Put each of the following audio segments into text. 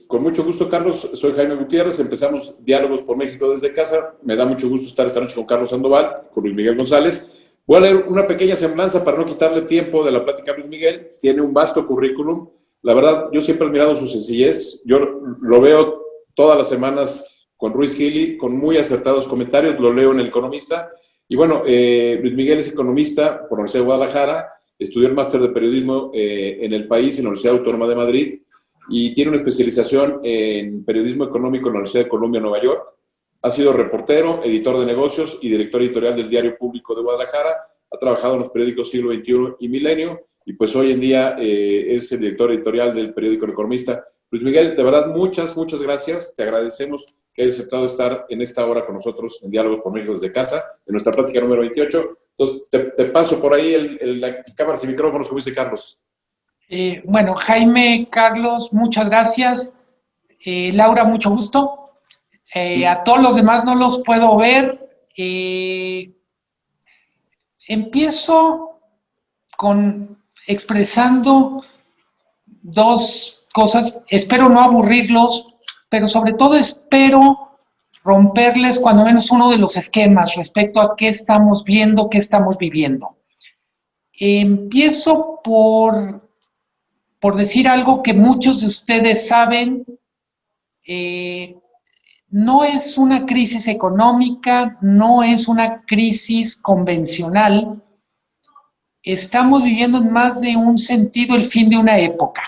Con mucho gusto, Carlos. Soy Jaime Gutiérrez. Empezamos Diálogos por México desde casa. Me da mucho gusto estar esta noche con Carlos Sandoval, con Luis Miguel González. Voy a leer una pequeña semblanza para no quitarle tiempo de la plática a Luis Miguel. Tiene un vasto currículum. La verdad, yo siempre he admirado su sencillez. Yo lo veo todas las semanas con Ruiz Gili, con muy acertados comentarios. Lo leo en El Economista. Y bueno, Luis Miguel es economista por la Universidad de Guadalajara. Estudió el máster de periodismo en El País, en la Universidad Autónoma de Madrid. Y tiene una especialización en periodismo económico en la Universidad de Columbia, Nueva York. Ha sido reportero, editor de negocios y director editorial del Diario Público de Guadalajara. Ha trabajado en los periódicos Siglo XXI y Milenio, y pues hoy en día es el director editorial del periódico El Economista. Luis Miguel, de verdad, muchas gracias. Te agradecemos que hayas aceptado estar en esta hora con nosotros en Diálogos por México desde casa, en nuestra plática número 28. Entonces, te paso por ahí la cámaras y micrófonos, como dice Carlos. Bueno, Jaime, Carlos, muchas gracias. Laura, mucho gusto. A todos los demás no los puedo ver. Empiezo expresando dos cosas. Espero no aburrirlos, pero sobre todo espero romperles cuando menos uno de los esquemas respecto a qué estamos viendo, qué estamos viviendo. Empiezo por decir algo que muchos de ustedes saben. No es una crisis económica, no es una crisis convencional. Estamos viviendo en más de un sentido el fin de una época.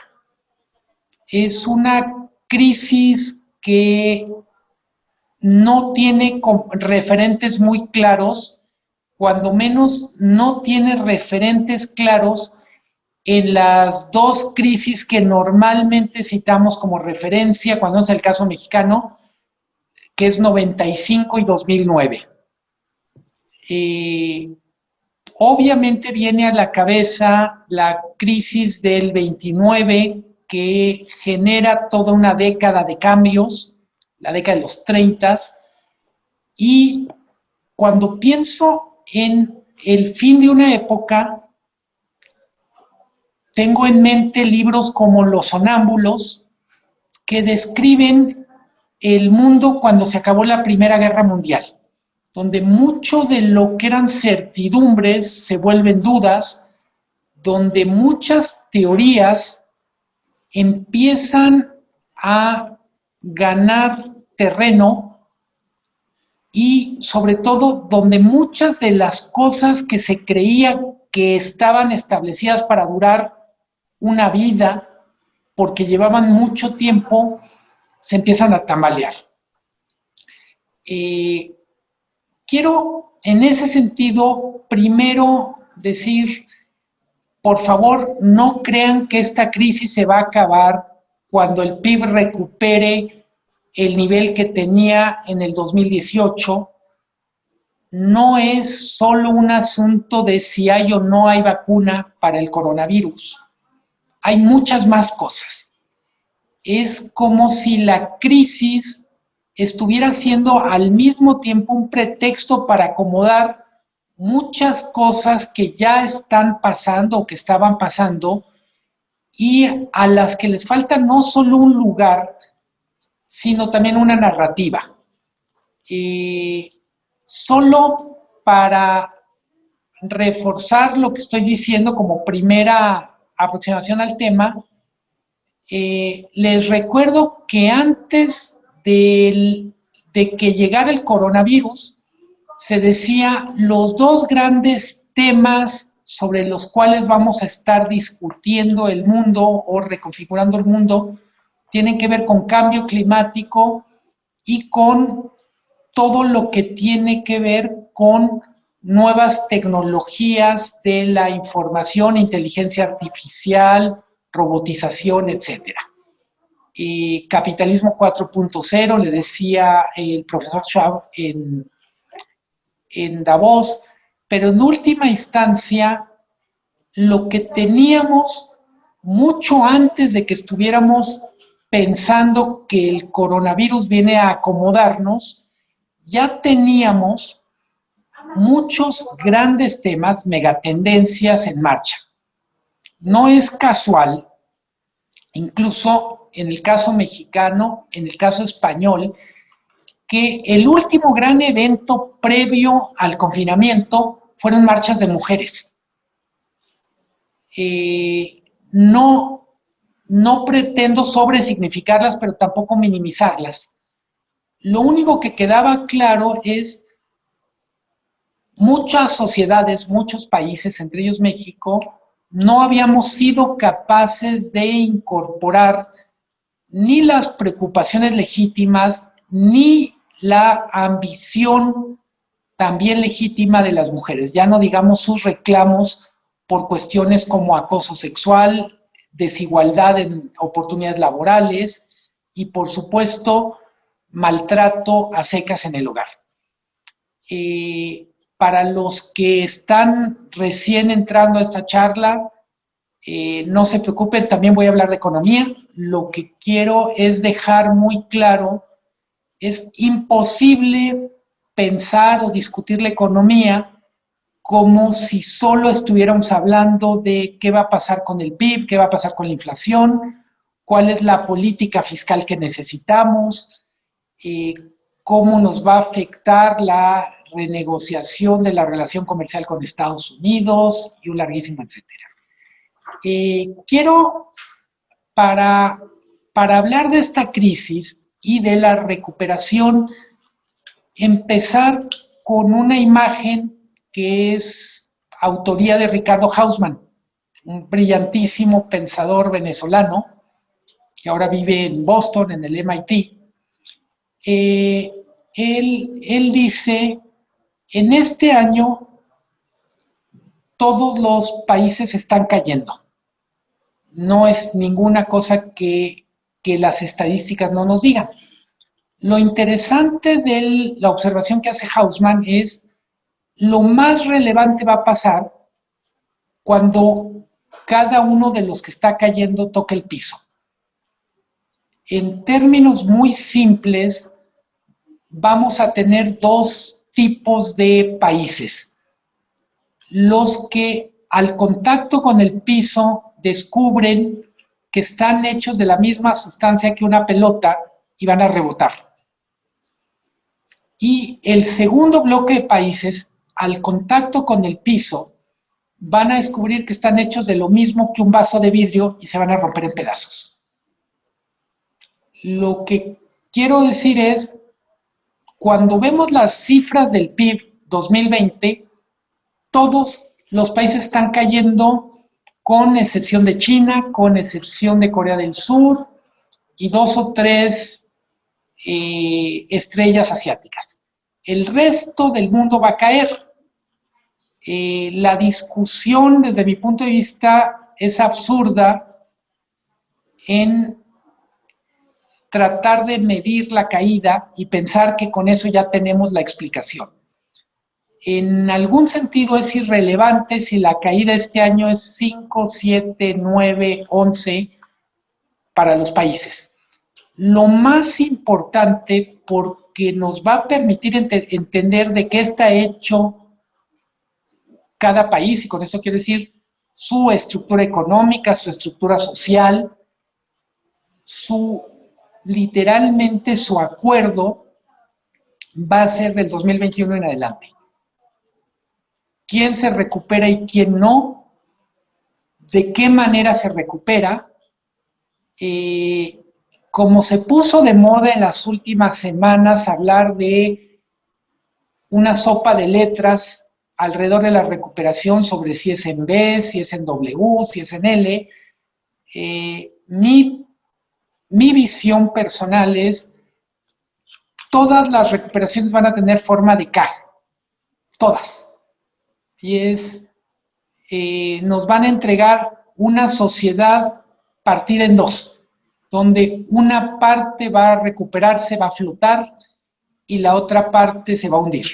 Es una crisis que no tiene referentes muy claros, cuando menos no tiene referentes claros en las dos crisis que normalmente citamos como referencia cuando es el caso mexicano, que es 95 y 2009. Obviamente viene a la cabeza la crisis del 29, que genera toda una década de cambios, la década de los 30, y cuando pienso en el fin de una época, tengo en mente libros como Los Sonámbulos, que describen el mundo cuando se acabó la Primera Guerra Mundial, donde mucho de lo que eran certidumbres se vuelven dudas, donde muchas teorías empiezan a ganar terreno y sobre todo donde muchas de las cosas que se creía que estaban establecidas para durar una vida, porque llevaban mucho tiempo, se empiezan a tambalear. Quiero, en ese sentido, primero decir, por favor, no crean que esta crisis se va a acabar cuando el PIB recupere el nivel que tenía en el 2018. No es solo un asunto de si hay o no hay vacuna para el coronavirus. Hay muchas más cosas. Es como si la crisis estuviera siendo al mismo tiempo un pretexto para acomodar muchas cosas que ya están pasando o que estaban pasando y a las que les falta no solo un lugar, sino también una narrativa. Solo para reforzar lo que estoy diciendo como primera aproximación al tema, les recuerdo que antes de que llegara el coronavirus, se decía los dos grandes temas sobre los cuales vamos a estar discutiendo el mundo o reconfigurando el mundo tienen que ver con cambio climático y con todo lo que tiene que ver con nuevas tecnologías de la información, inteligencia artificial, robotización, etcétera. Capitalismo 4.0, le decía el profesor Schwab en Davos, pero en última instancia, lo que teníamos mucho antes de que estuviéramos pensando que el coronavirus viene a acomodarnos, ya teníamos muchos grandes temas, megatendencias en marcha. No es casual, incluso en el caso mexicano, en el caso español, que el último gran evento previo al confinamiento fueron marchas de mujeres. No pretendo sobresignificarlas, pero tampoco minimizarlas. Lo único que quedaba claro es muchas sociedades, muchos países, entre ellos México, no habíamos sido capaces de incorporar ni las preocupaciones legítimas, ni la ambición también legítima de las mujeres. Ya no digamos sus reclamos por cuestiones como acoso sexual, desigualdad en oportunidades laborales y, por supuesto, maltrato a secas en el hogar. Para los que están recién entrando a esta charla, no se preocupen, también voy a hablar de economía. Lo que quiero es dejar muy claro, es imposible pensar o discutir la economía como si solo estuviéramos hablando de qué va a pasar con el PIB, qué va a pasar con la inflación, cuál es la política fiscal que necesitamos, cómo nos va a afectar la renegociación de la relación comercial con Estados Unidos y un larguísimo etcétera. Quiero, para hablar de esta crisis y de la recuperación, empezar con una imagen que es autoría de Ricardo Hausmann, un brillantísimo pensador venezolano que ahora vive en Boston, en el MIT. Él dice, en este año todos los países están cayendo. No es ninguna cosa que las estadísticas no nos digan. Lo interesante de la observación que hace Hausmann es lo más relevante va a pasar cuando cada uno de los que está cayendo toque el piso. En términos muy simples, vamos a tener dos tipos de países. Los que al contacto con el piso descubren que están hechos de la misma sustancia que una pelota y van a rebotar. Y el segundo bloque de países, al contacto con el piso, van a descubrir que están hechos de lo mismo que un vaso de vidrio y se van a romper en pedazos. Lo que quiero decir es, cuando vemos las cifras del PIB 2020, todos los países están cayendo, con excepción de China, con excepción de Corea del Sur y 2 o 3 estrellas asiáticas. El resto del mundo va a caer. La discusión, desde mi punto de vista, es absurda en tratar de medir la caída y pensar que con eso ya tenemos la explicación. En algún sentido es irrelevante si la caída este año es 5, 7, 9, 11 para los países. Lo más importante, porque nos va a permitir entender de qué está hecho cada país, y con eso quiero decir su estructura económica, su estructura social, literalmente su acuerdo va a ser del 2021 en adelante. ¿Quién se recupera y quién no? ¿De qué manera se recupera? Como se puso de moda en las últimas semanas hablar de una sopa de letras alrededor de la recuperación sobre si es en B, si es en W, si es en L, mi visión personal es todas las recuperaciones van a tener forma de K, todas. Y nos van a entregar una sociedad partida en dos, donde una parte va a recuperarse, va a flotar, y la otra parte se va a hundir.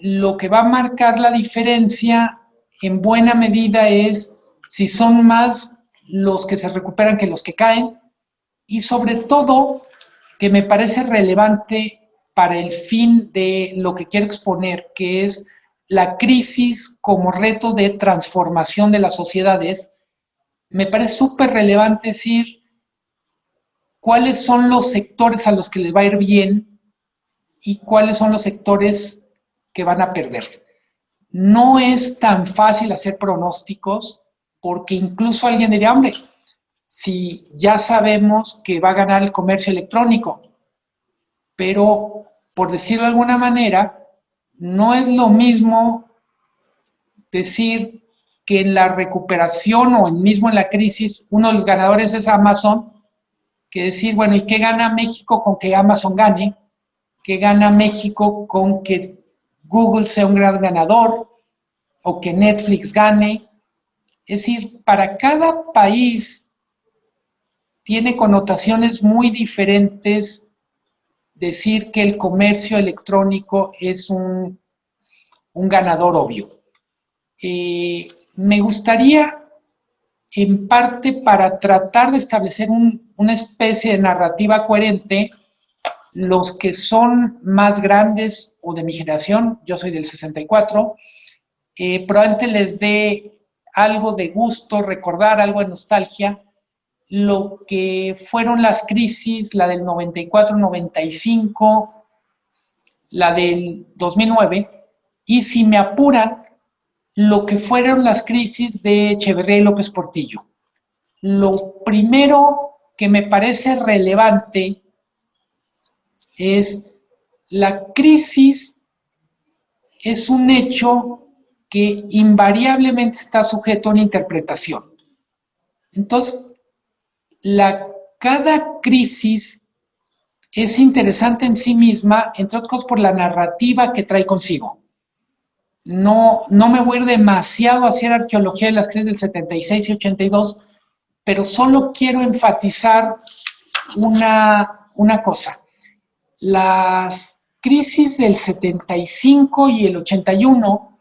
Lo que va a marcar la diferencia en buena medida es si son más los que se recuperan que los que caen, y sobre todo, que me parece relevante para el fin de lo que quiero exponer, que es la crisis como reto de transformación de las sociedades, me parece súper relevante decir cuáles son los sectores a los que les va a ir bien y cuáles son los sectores que van a perder. No es tan fácil hacer pronósticos porque incluso alguien diría, hombre, si ya sabemos que va a ganar el comercio electrónico, pero por decirlo de alguna manera, no es lo mismo decir que en la recuperación o mismo en la crisis, uno de los ganadores es Amazon, que decir, bueno, ¿y qué gana México con que Amazon gane? ¿Qué gana México con que Google sea un gran ganador o que Netflix gane? Es decir, para cada país tiene connotaciones muy diferentes decir que el comercio electrónico es un ganador obvio. Me gustaría, en parte, para tratar de establecer una especie de narrativa coherente, los que son más grandes o de mi generación, yo soy del 64, probablemente les dé algo de gusto recordar, algo de nostalgia, lo que fueron las crisis, la del 94-95, la del 2009, y si me apuran, lo que fueron las crisis de Echeverría y López Portillo. Lo primero que me parece relevante es la crisis es un hecho que invariablemente está sujeto a una interpretación. Entonces, cada crisis es interesante en sí misma, entre otras cosas por la narrativa que trae consigo. No me voy a ir demasiado a hacer arqueología de las crisis del 76 y 82, pero solo quiero enfatizar una cosa. Las crisis del 75 y el 81,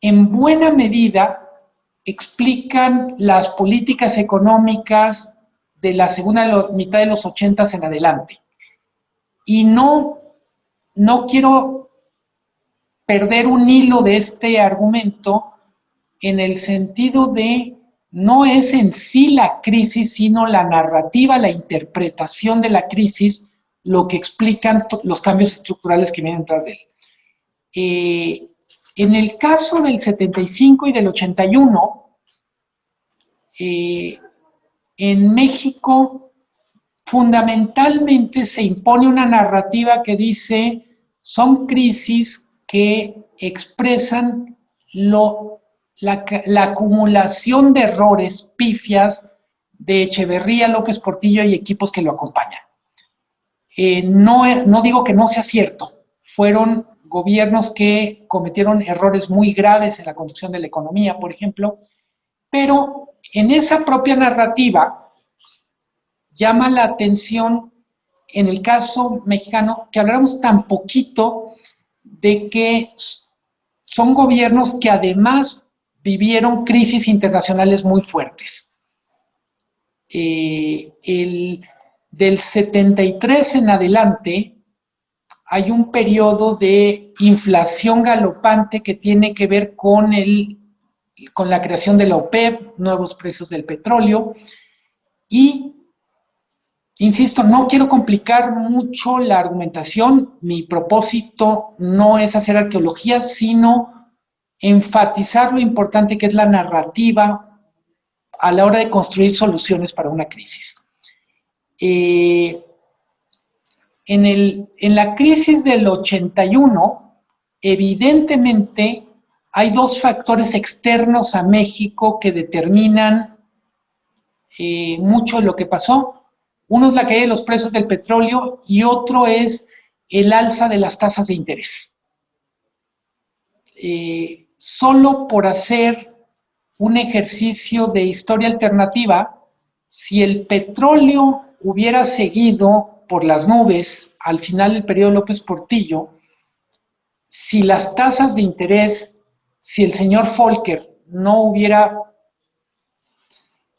en buena medida, explican las políticas económicas de la segunda mitad de los 80 en adelante. Y no quiero perder un hilo de este argumento en el sentido de no es en sí la crisis, sino la narrativa, la interpretación de la crisis, lo que explican los cambios estructurales que vienen tras de él. En el caso del 75 y del 81, en México fundamentalmente se impone una narrativa que dice son crisis que expresan la acumulación de errores, pifias de Echeverría, López Portillo y equipos que lo acompañan. No digo que no sea cierto, fueron gobiernos que cometieron errores muy graves en la conducción de la economía, por ejemplo, pero en esa propia narrativa llama la atención, en el caso mexicano, que hablamos tan poquito de que son gobiernos que además vivieron crisis internacionales muy fuertes. Del 73 en adelante hay un periodo de inflación galopante que tiene que ver con la creación de la OPEP, nuevos precios del petróleo y, insisto, no quiero complicar mucho la argumentación, mi propósito no es hacer arqueología, sino enfatizar lo importante que es la narrativa a la hora de construir soluciones para una crisis. En la crisis del 81, evidentemente hay dos factores externos a México que determinan mucho de lo que pasó. Uno es la caída de los precios del petróleo y otro es el alza de las tasas de interés. Solo por hacer un ejercicio de historia alternativa, si el petróleo hubiera seguido por las nubes al final del periodo López Portillo, si las tasas de interés, si el señor Volcker no hubiera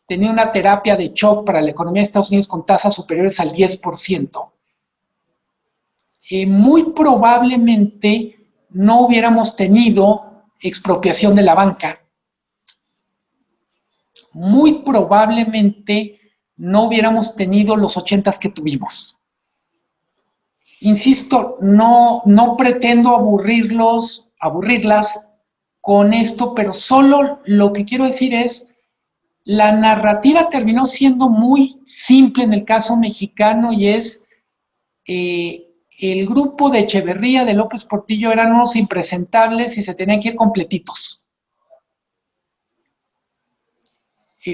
tenido una terapia de shock para la economía de Estados Unidos con tasas superiores al 10%, muy probablemente no hubiéramos tenido expropiación de la banca. Muy probablemente no hubiéramos tenido los 80s que tuvimos. Insisto, no pretendo aburrirlas con esto, pero solo lo que quiero decir es, la narrativa terminó siendo muy simple en el caso mexicano y es el grupo de Echeverría, de López Portillo, eran unos impresentables y se tenían que ir completitos.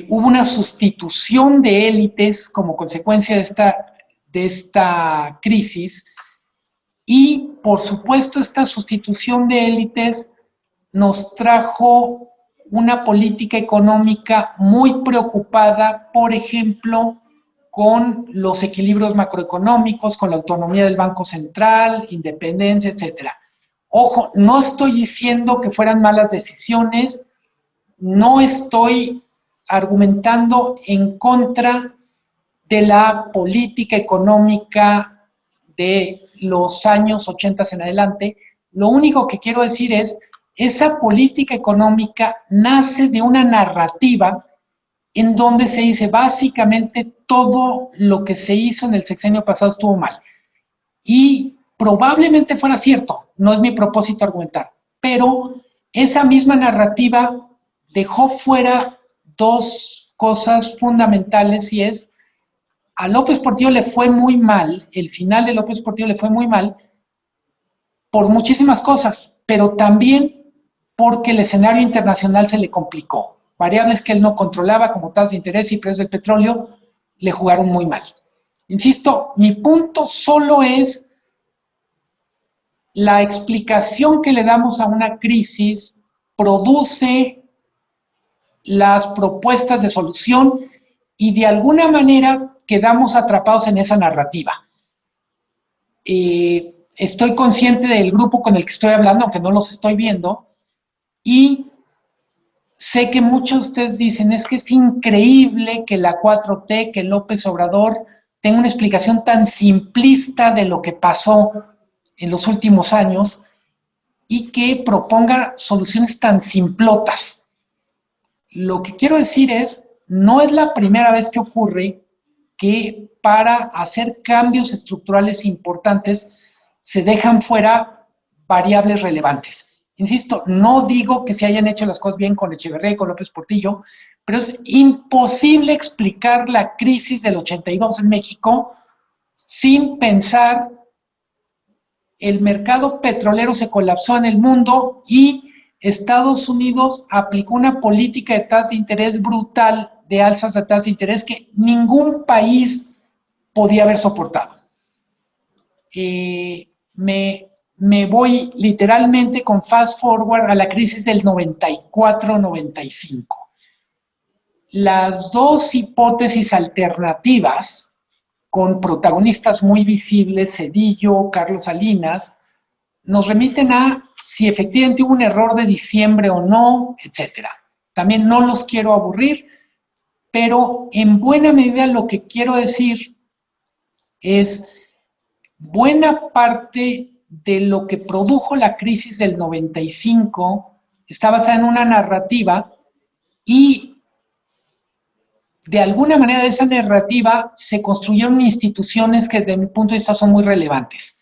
Hubo una sustitución de élites como consecuencia de esta crisis y, por supuesto, esta sustitución de élites nos trajo una política económica muy preocupada, por ejemplo, con los equilibrios macroeconómicos, con la autonomía del Banco Central, independencia, etcétera. Ojo, no estoy diciendo que fueran malas decisiones, no estoy argumentando en contra de la política económica de los años 80 en adelante. Lo único que quiero decir es, esa política económica nace de una narrativa en donde se dice básicamente todo lo que se hizo en el sexenio pasado estuvo mal. Y probablemente fuera cierto, no es mi propósito argumentar, pero esa misma narrativa dejó fuera dos cosas fundamentales y es, a López Portillo le fue muy mal, el final de López Portillo le fue muy mal por muchísimas cosas, pero también porque el escenario internacional se le complicó. Variables que él no controlaba, como tasas de interés y precios del petróleo, le jugaron muy mal. Insisto, mi punto solo es la explicación que le damos a una crisis produce las propuestas de solución y de alguna manera quedamos atrapados en esa narrativa. Estoy consciente del grupo con el que estoy hablando, aunque no los estoy viendo, y sé que muchos de ustedes dicen, es que es increíble que la 4T, que López Obrador tenga una explicación tan simplista de lo que pasó en los últimos años y que proponga soluciones tan simplotas. Lo que quiero decir es, no es la primera vez que ocurre que para hacer cambios estructurales importantes se dejan fuera variables relevantes. Insisto, no digo que se hayan hecho las cosas bien con Echeverría y con López Portillo, pero es imposible explicar la crisis del 82 en México sin pensar el mercado petrolero se colapsó en el mundo y Estados Unidos aplicó una política de tasas de interés brutal, de alzas de tasas de interés que ningún país podía haber soportado. Me voy literalmente con fast forward a la crisis del 94-95. Las dos hipótesis alternativas, con protagonistas muy visibles, Zedillo, Carlos Salinas, nos remiten a si efectivamente hubo un error de diciembre o no, etcétera. También no los quiero aburrir, pero en buena medida lo que quiero decir es buena parte de lo que produjo la crisis del 95 está basada en una narrativa y de alguna manera de esa narrativa se construyeron instituciones que desde mi punto de vista son muy relevantes.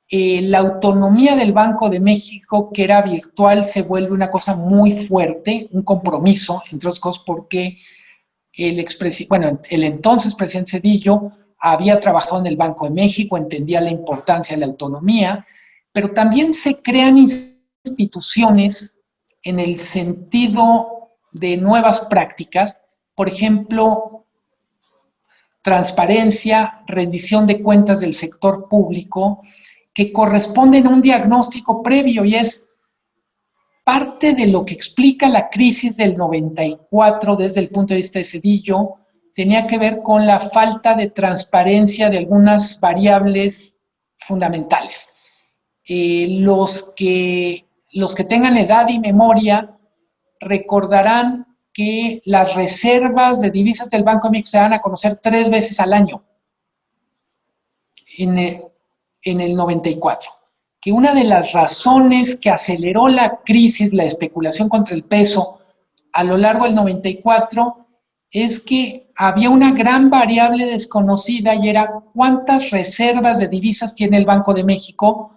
La autonomía del Banco de México, que era virtual, se vuelve una cosa muy fuerte, un compromiso, entre otras cosas porque el entonces presidente Zedillo había trabajado en el Banco de México, entendía la importancia de la autonomía, pero también se crean instituciones en el sentido de nuevas prácticas, por ejemplo, transparencia, rendición de cuentas del sector público, que corresponden a un diagnóstico previo y es parte de lo que explica la crisis del 94 desde el punto de vista de Zedillo, tenía que ver con la falta de transparencia de algunas variables fundamentales. Los que tengan edad y memoria recordarán que las reservas de divisas del Banco de México se dan a conocer 3 veces al año. en el 94, que una de las razones que aceleró la crisis, la especulación contra el peso a lo largo del 94, es que había una gran variable desconocida y era cuántas reservas de divisas tiene el Banco de México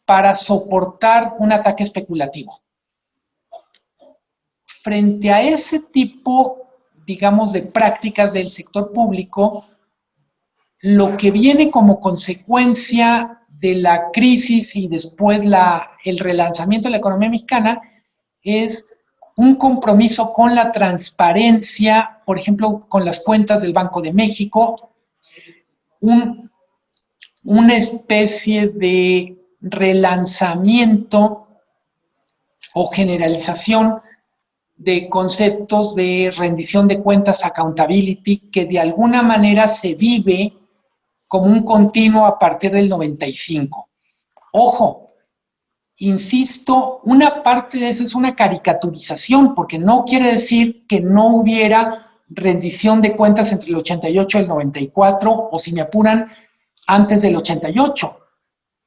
para soportar un ataque especulativo. Frente a ese tipo, digamos, de prácticas del sector público, lo que viene como consecuencia de la crisis y después el relanzamiento de la economía mexicana es un compromiso con la transparencia, por ejemplo, con las cuentas del Banco de México, una especie de relanzamiento o generalización de conceptos de rendición de cuentas, accountability, que de alguna manera se vive como un continuo a partir del 95. Ojo, insisto, una parte de eso es una caricaturización, porque no quiere decir que no hubiera rendición de cuentas entre el 88 y el 94, o si me apuran, antes del 88.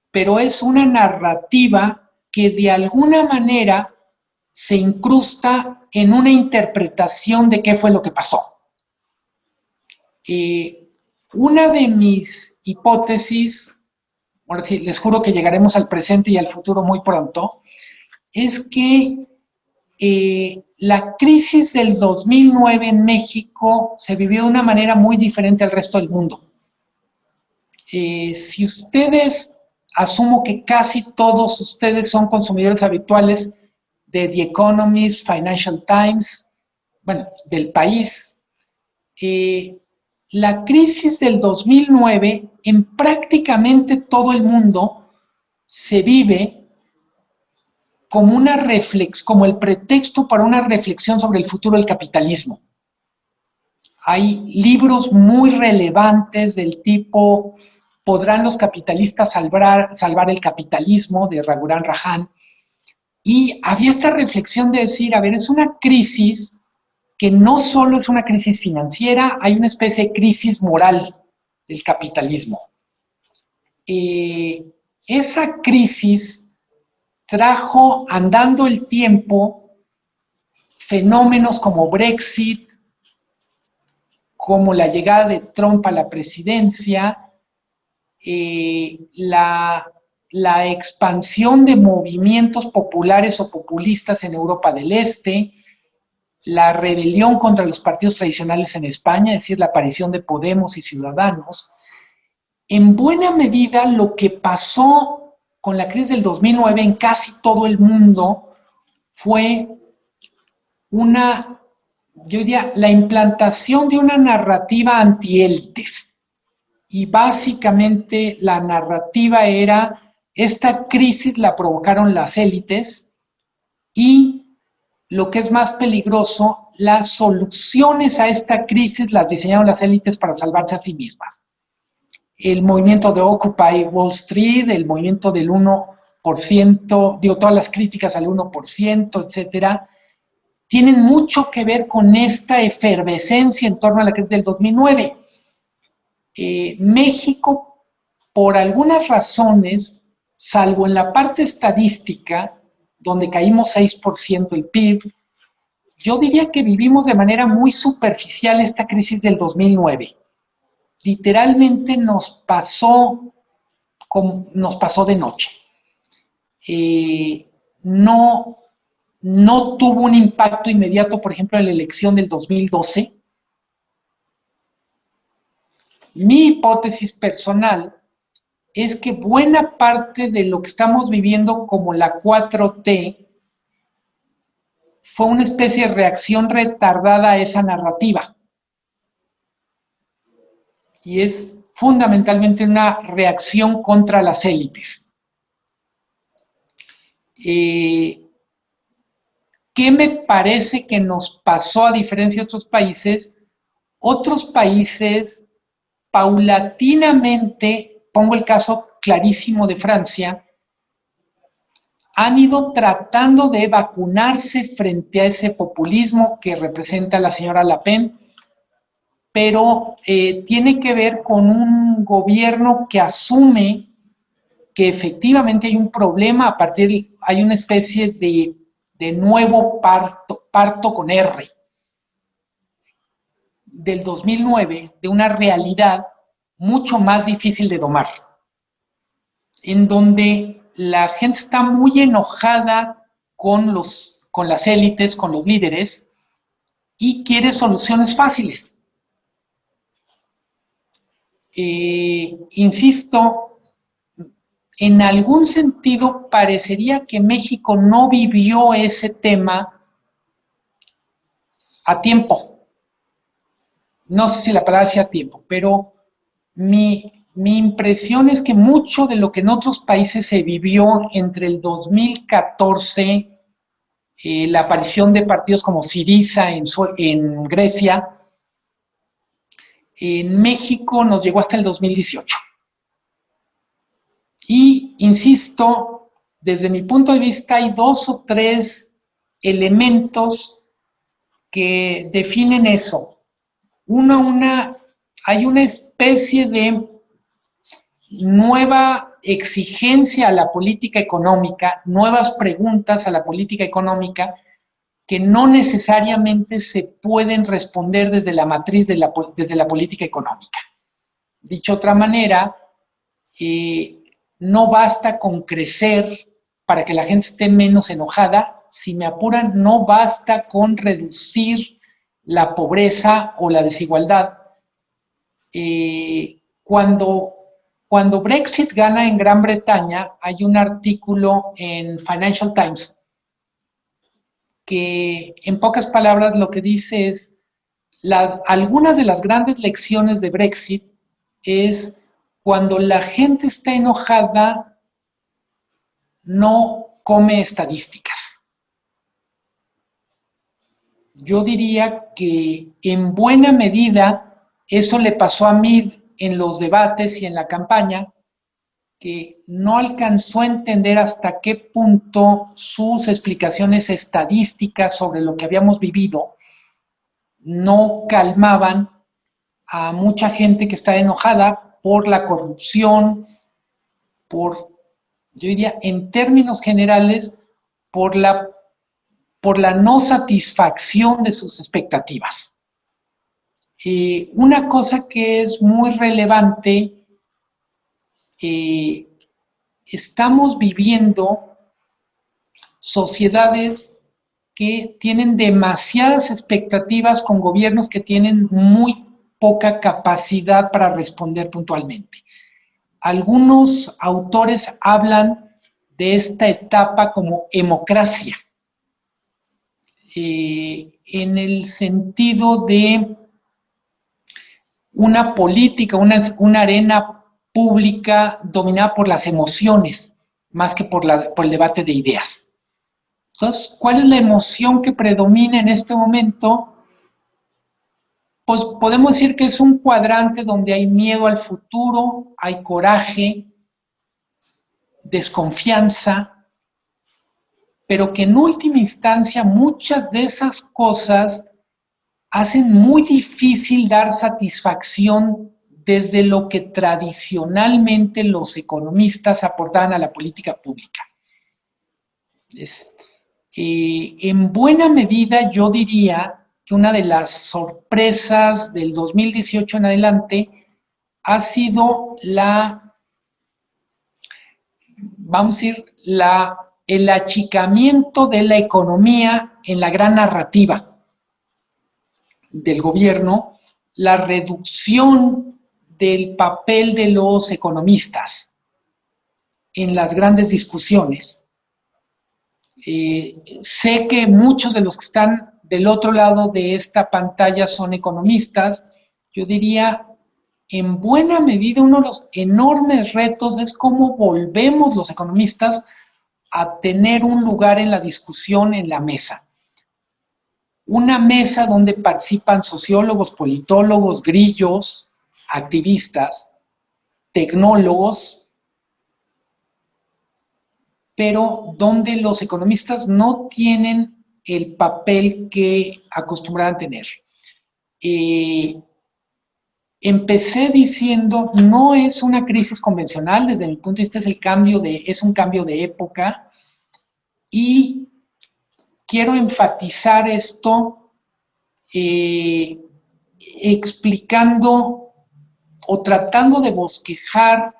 Pero es una narrativa que de alguna manera se incrusta en una interpretación de qué fue lo que pasó. Una de mis hipótesis, ahora sí, les juro que llegaremos al presente y al futuro muy pronto, es que la crisis del 2009 en México se vivió de una manera muy diferente al resto del mundo. Si ustedes, asumo que casi todos ustedes son consumidores habituales de The Economist, Financial Times, bueno, del país, la crisis del 2009 en prácticamente todo el mundo se vive como como el pretexto para una reflexión sobre el futuro del capitalismo. Hay libros muy relevantes del tipo ¿Podrán los capitalistas salvar el capitalismo?, de Raghuram Rajan. Y había esta reflexión de decir, a ver, es una crisis que no solo es una crisis financiera, hay una especie de crisis moral del capitalismo. Esa crisis trajo, andando el tiempo, fenómenos como Brexit, como la llegada de Trump a la presidencia, la expansión de movimientos populares o populistas en Europa del Este, la rebelión contra los partidos tradicionales en España, es decir, la aparición de Podemos y Ciudadanos. En buena medida, lo que pasó con la crisis del 2009 en casi todo el mundo fue yo diría, la implantación de una narrativa antiélites. Y básicamente la narrativa era, esta crisis la provocaron las élites y, lo que es más peligroso, las soluciones a esta crisis las diseñaron las élites para salvarse a sí mismas. El movimiento de Occupy Wall Street, el movimiento del 1%, todas las críticas al 1%, etcétera, tienen mucho que ver con esta efervescencia en torno a la crisis del 2009. México, por algunas razones, salvo en la parte estadística, donde caímos 6% el PIB, yo diría que vivimos de manera muy superficial esta crisis del 2009. Literalmente nos pasó de noche. No tuvo un impacto inmediato, por ejemplo, en la elección del 2012. Mi hipótesis personal es que buena parte de lo que estamos viviendo como la 4T fue una especie de reacción retardada a esa narrativa. Y es fundamentalmente una reacción contra las élites. ¿Qué me parece que nos pasó a diferencia de otros países? Otros países paulatinamente, pongo el caso clarísimo de Francia, han ido tratando de vacunarse frente a ese populismo que representa la señora Le Pen, pero tiene que ver con un gobierno que asume que efectivamente hay un problema hay una especie de nuevo parto con R, del 2009, de una realidad mucho más difícil de domar, en donde la gente está muy enojada con las élites, con los líderes, y quiere soluciones fáciles. Insisto, en algún sentido parecería que México no vivió ese tema a tiempo. No sé si la palabra sea a tiempo, pero mi impresión es que mucho de lo que en otros países se vivió entre el 2014, la aparición de partidos como Syriza en Grecia, en México nos llegó hasta el 2018. Y, insisto, desde mi punto de vista hay 2 o 3 elementos que definen eso. Hay una especie de nueva exigencia a la política económica, nuevas preguntas a la política económica que no necesariamente se pueden responder desde la matriz desde la política económica. Dicho de otra manera, no basta con crecer para que la gente esté menos enojada. Si me apuran, no basta con reducir la pobreza o la desigualdad. Cuando Brexit gana en Gran Bretaña, hay un artículo en Financial Times que, en pocas palabras, lo que dice es algunas de las grandes lecciones de Brexit es cuando la gente está enojada, no come estadísticas. Yo diría que en buena medida eso le pasó a Mead en los debates y en la campaña, que no alcanzó a entender hasta qué punto sus explicaciones estadísticas sobre lo que habíamos vivido no calmaban a mucha gente que está enojada por la corrupción, yo diría, en términos generales, por la no satisfacción de sus expectativas. Una cosa que es muy relevante, estamos viviendo sociedades que tienen demasiadas expectativas con gobiernos que tienen muy poca capacidad para responder puntualmente. Algunos autores hablan de esta etapa como hemocracia, en el sentido de una política, una arena pública dominada por las emociones, más que por el debate de ideas. Entonces, ¿cuál es la emoción que predomina en este momento? Pues podemos decir que es un cuadrante donde hay miedo al futuro, hay coraje, desconfianza, pero que en última instancia muchas de esas cosas hacen muy difícil dar satisfacción desde lo que tradicionalmente los economistas aportaban a la política pública. En buena medida yo diría que una de las sorpresas del 2018 en adelante ha sido vamos a decir, el achicamiento de la economía en la gran narrativa del gobierno, la reducción del papel de los economistas en las grandes discusiones. Sé que muchos de los que están del otro lado de esta pantalla son economistas. Yo diría, en buena medida, uno de los enormes retos es cómo volvemos los economistas a tener un lugar en la discusión en la mesa. Una mesa donde participan sociólogos, politólogos, grillos, activistas, tecnólogos, pero donde los economistas no tienen el papel que acostumbraban tener. Empecé diciendo, no es una crisis convencional, desde mi punto de vista es un cambio de época, y quiero enfatizar esto explicando o tratando de bosquejar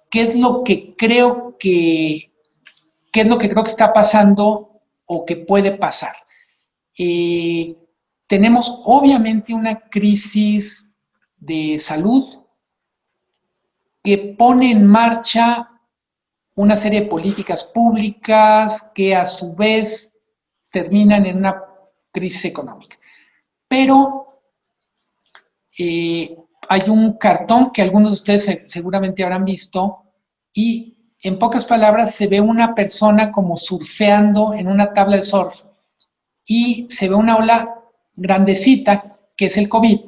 qué es lo que creo que está pasando o que puede pasar. Tenemos obviamente una crisis de salud que pone en marcha una serie de políticas públicas que a su vez terminan en una crisis económica. Pero hay un cartón que algunos de ustedes seguramente habrán visto y en pocas palabras se ve una persona como surfeando en una tabla de surf y se ve una ola grandecita que es el COVID,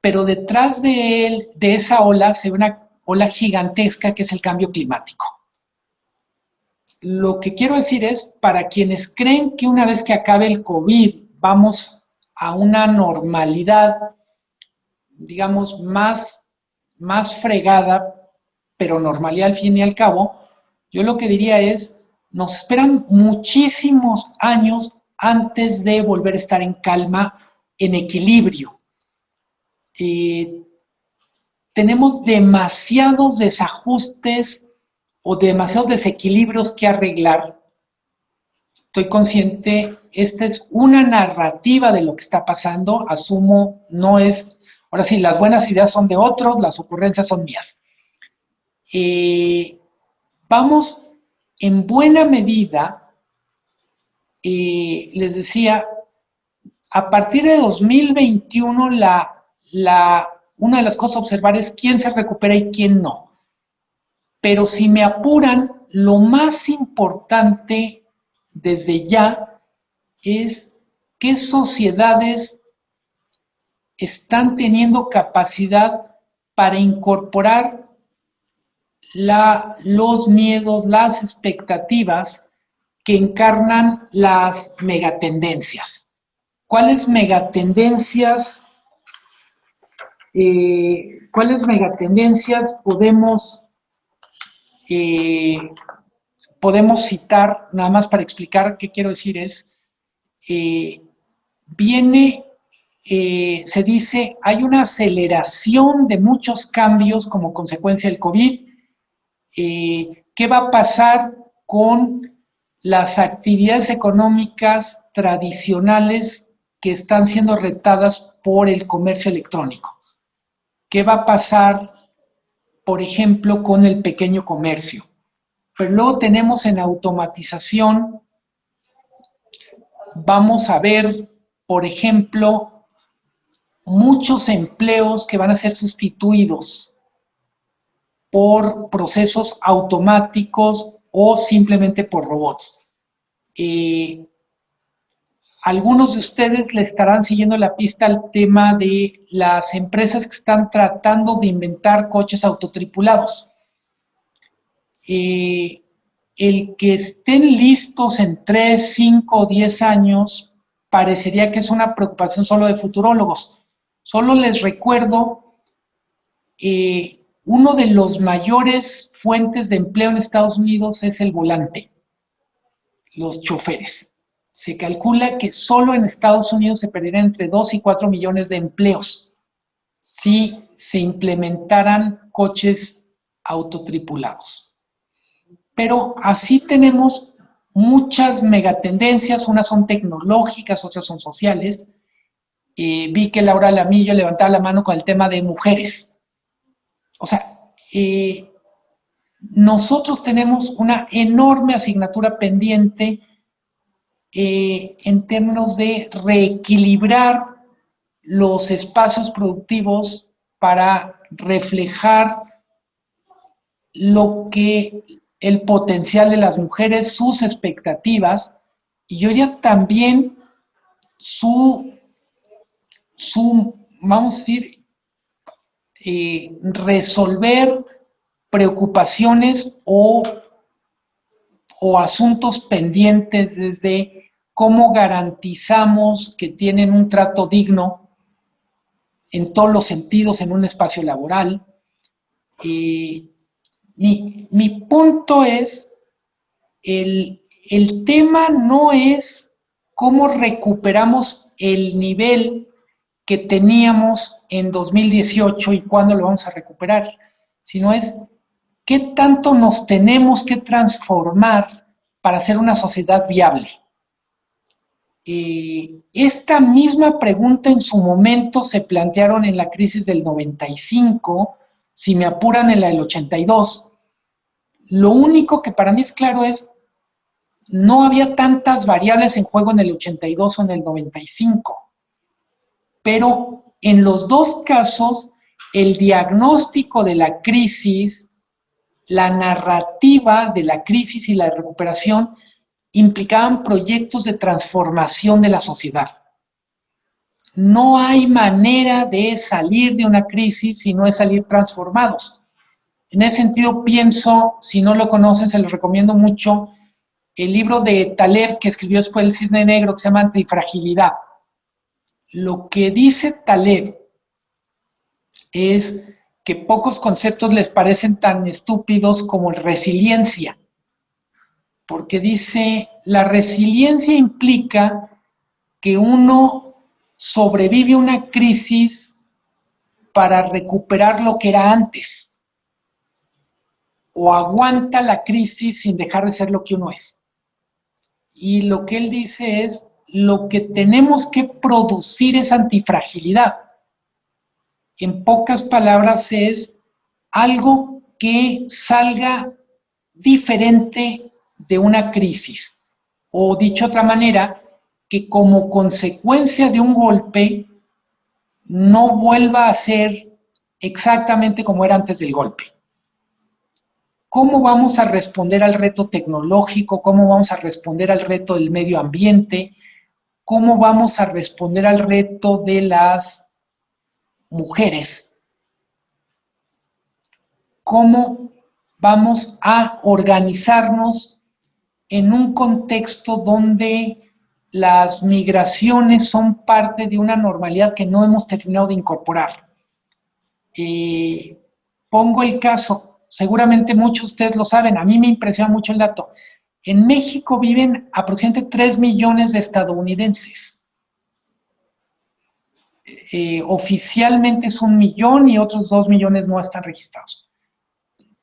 pero detrás de esa ola se ve una ola gigantesca que es el cambio climático. Lo que quiero decir es, para quienes creen que una vez que acabe el COVID vamos a una normalidad, digamos, más fregada, pero normalidad al fin y al cabo, yo lo que diría es, nos esperan muchísimos años antes de volver a estar en calma, en equilibrio. Tenemos demasiados desajustes o demasiados desequilibrios que arreglar. Estoy consciente, esta es una narrativa de lo que está pasando, asumo, no es, ahora sí, las buenas ideas son de otros, las ocurrencias son mías. Vamos en buena medida, les decía, a partir de 2021 una de las cosas a observar es quién se recupera y quién no. Pero si me apuran, lo más importante desde ya es qué sociedades están teniendo capacidad para incorporar los miedos, las expectativas que encarnan las megatendencias. ¿Cuáles megatendencias podemos citar? Nada más para explicar qué quiero decir es, se dice, hay una aceleración de muchos cambios como consecuencia del COVID. ¿Qué va a pasar con las actividades económicas tradicionales que están siendo retadas por el comercio electrónico? ¿Qué va a pasar, por ejemplo, con el pequeño comercio? Pero luego tenemos en automatización, vamos a ver, por ejemplo, muchos empleos que van a ser sustituidos por procesos automáticos o simplemente por robots. Algunos de ustedes le estarán siguiendo la pista al tema de las empresas que están tratando de inventar coches autotripulados. El que estén listos en 3, 5 o 10 años parecería que es una preocupación solo de futurólogos. Solo les recuerdo uno de los mayores fuentes de empleo en Estados Unidos es el volante, los choferes. Se calcula que solo en Estados Unidos se perderían entre 2 y 4 millones de empleos si se implementaran coches autotripulados. Pero así tenemos muchas megatendencias, unas son tecnológicas, otras son sociales. Vi que Laura Lamillo levantaba la mano con el tema de mujeres. O sea, nosotros tenemos una enorme asignatura pendiente en términos de reequilibrar los espacios productivos para reflejar el potencial de las mujeres, sus expectativas, y yo diría también vamos a decir, resolver preocupaciones o asuntos pendientes desde cómo garantizamos que tienen un trato digno en todos los sentidos en un espacio laboral. Mi punto es, el tema no es cómo recuperamos el nivel que teníamos en 2018 y cuándo lo vamos a recuperar, sino es qué tanto nos tenemos que transformar para ser una sociedad viable. Esta misma pregunta en su momento se plantearon en la crisis del 95, si me apuran en la del 82. Lo único que para mí es claro es, no había tantas variables en juego en el 82 o en el 95, pero en los dos casos, el diagnóstico de la crisis, la narrativa de la crisis y la recuperación implicaban proyectos de transformación de la sociedad. No hay manera de salir de una crisis si no es salir transformados. En ese sentido pienso, si no lo conocen, se los recomiendo mucho, el libro de Taleb que escribió después El Cisne Negro, que se llama Antifragilidad. Lo que dice Taleb es que pocos conceptos les parecen tan estúpidos como resiliencia, porque dice, la resiliencia implica que uno sobrevive a una crisis para recuperar lo que era antes, o aguanta la crisis sin dejar de ser lo que uno es. Y lo que él dice es, lo que tenemos que producir es antifragilidad. En pocas palabras es algo que salga diferente de una crisis. O dicho de otra manera, que como consecuencia de un golpe no vuelva a ser exactamente como era antes del golpe. ¿Cómo vamos a responder al reto tecnológico? ¿Cómo vamos a responder al reto del medio ambiente? ¿Cómo vamos a responder al reto de las mujeres? ¿Cómo vamos a organizarnos en un contexto donde las migraciones son parte de una normalidad que no hemos terminado de incorporar? Pongo el caso, seguramente muchos de ustedes lo saben, a mí me impresiona mucho el dato. En México viven aproximadamente 3 millones de estadounidenses. Oficialmente es 1 millón y otros 2 millones no están registrados.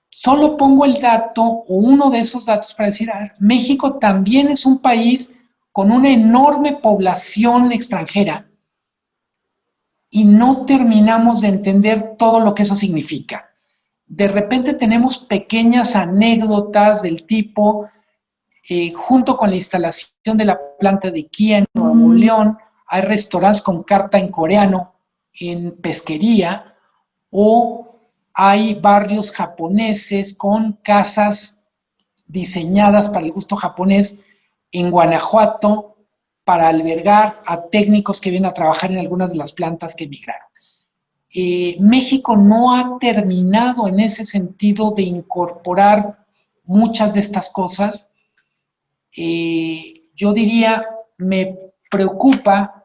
Solo pongo el dato o uno de esos datos para decir, México también es un país con una enorme población extranjera y no terminamos de entender todo lo que eso significa. De repente tenemos pequeñas anécdotas del tipo, junto con la instalación de la planta de Kia en Nuevo León, hay restaurantes con carta en coreano, en pesquería, o hay barrios japoneses con casas diseñadas para el gusto japonés en Guanajuato para albergar a técnicos que vienen a trabajar en algunas de las plantas que emigraron. México no ha terminado en ese sentido de incorporar muchas de estas cosas. Yo diría, me preocupa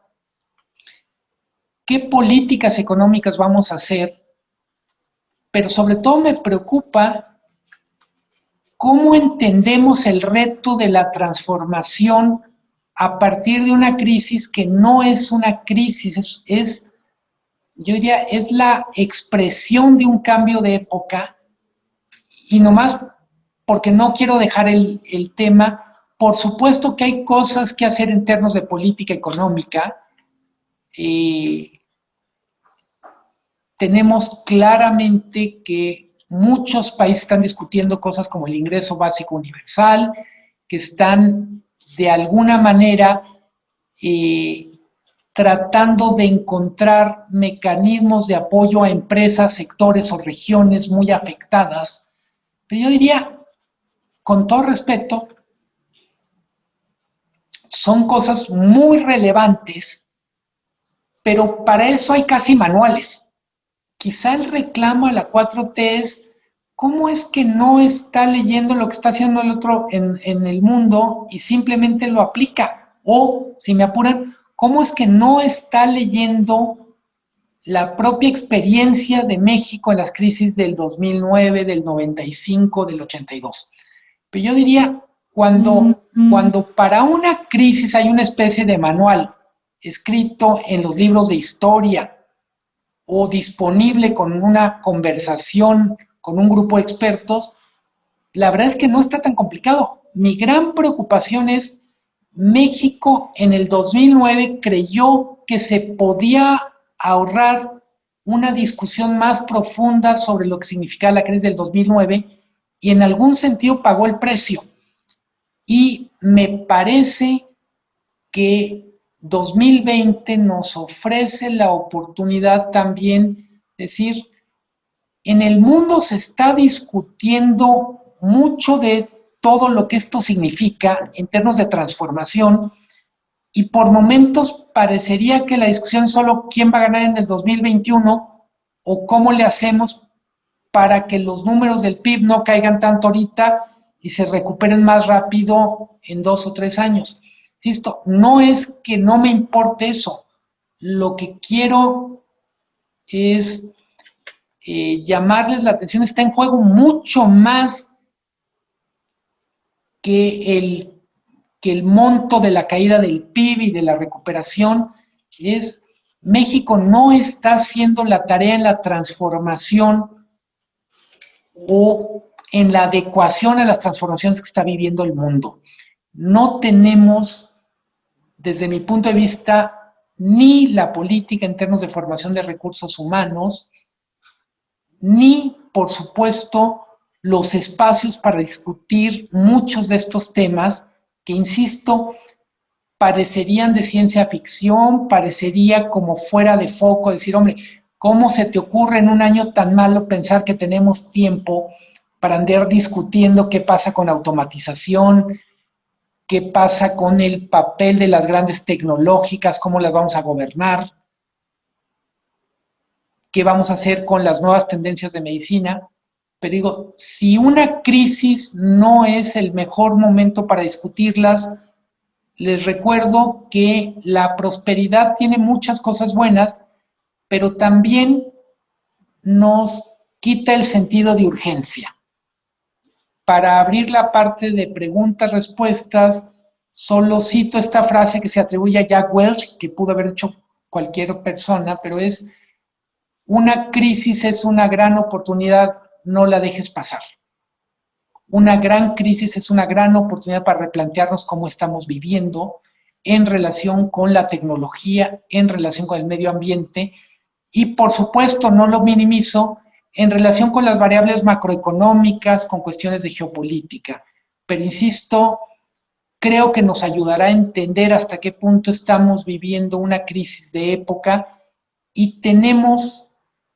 qué políticas económicas vamos a hacer, pero sobre todo me preocupa cómo entendemos el reto de la transformación a partir de una crisis que no es una crisis, yo diría, es la expresión de un cambio de época. Y nomás porque no quiero dejar el tema, por supuesto que hay cosas que hacer en términos de política económica. Tenemos claramente que muchos países están discutiendo cosas como el ingreso básico universal, que están de alguna manera tratando de encontrar mecanismos de apoyo a empresas, sectores o regiones muy afectadas. Pero yo diría, con todo respeto, son cosas muy relevantes, pero para eso hay casi manuales. Quizá el reclamo a la 4T es, ¿cómo es que no está leyendo lo que está haciendo el otro en el mundo y simplemente lo aplica? O, si me apuran, ¿cómo es que no está leyendo la propia experiencia de México en las crisis del 2009, del 95, del 82. Pero yo diría, cuando para una crisis hay una especie de manual escrito en los libros de historia o disponible con una conversación con un grupo de expertos, la verdad es que no está tan complicado. Mi gran preocupación es México en el 2009 creyó que se podía ahorrar una discusión más profunda sobre lo que significaba la crisis del 2009 y en algún sentido pagó el precio. Y me parece que 2020 nos ofrece la oportunidad también de decir, en el mundo se está discutiendo mucho de todo lo que esto significa en términos de transformación y por momentos parecería que la discusión es solo quién va a ganar en el 2021 o cómo le hacemos para que los números del PIB no caigan tanto ahorita y se recuperen más rápido en 2 o 3 años. Insisto, no es que no me importe eso, lo que quiero es llamarles la atención, está en juego mucho más que el monto de la caída del PIB y de la recuperación. Es México no está haciendo la tarea en la transformación o en la adecuación a las transformaciones que está viviendo el mundo. No tenemos, desde mi punto de vista, ni la política en términos de formación de recursos humanos, ni, por supuesto, los espacios para discutir muchos de estos temas que, insisto, parecerían de ciencia ficción, parecería como fuera de foco, decir, hombre, ¿cómo se te ocurre en un año tan malo pensar que tenemos tiempo para andar discutiendo qué pasa con automatización, qué pasa con el papel de las grandes tecnológicas, cómo las vamos a gobernar, qué vamos a hacer con las nuevas tendencias de medicina? Pero digo, si una crisis no es el mejor momento para discutirlas, les recuerdo que la prosperidad tiene muchas cosas buenas, pero también nos quita el sentido de urgencia. Para abrir la parte de preguntas-respuestas, solo cito esta frase que se atribuye a Jack Welch, que pudo haber hecho cualquier persona, pero es: una crisis es una gran oportunidad, no la dejes pasar. Una gran crisis es una gran oportunidad para replantearnos cómo estamos viviendo en relación con la tecnología, en relación con el medio ambiente y, por supuesto, no lo minimizo, en relación con las variables macroeconómicas, con cuestiones de geopolítica. Pero insisto, creo que nos ayudará a entender hasta qué punto estamos viviendo una crisis de época y tenemos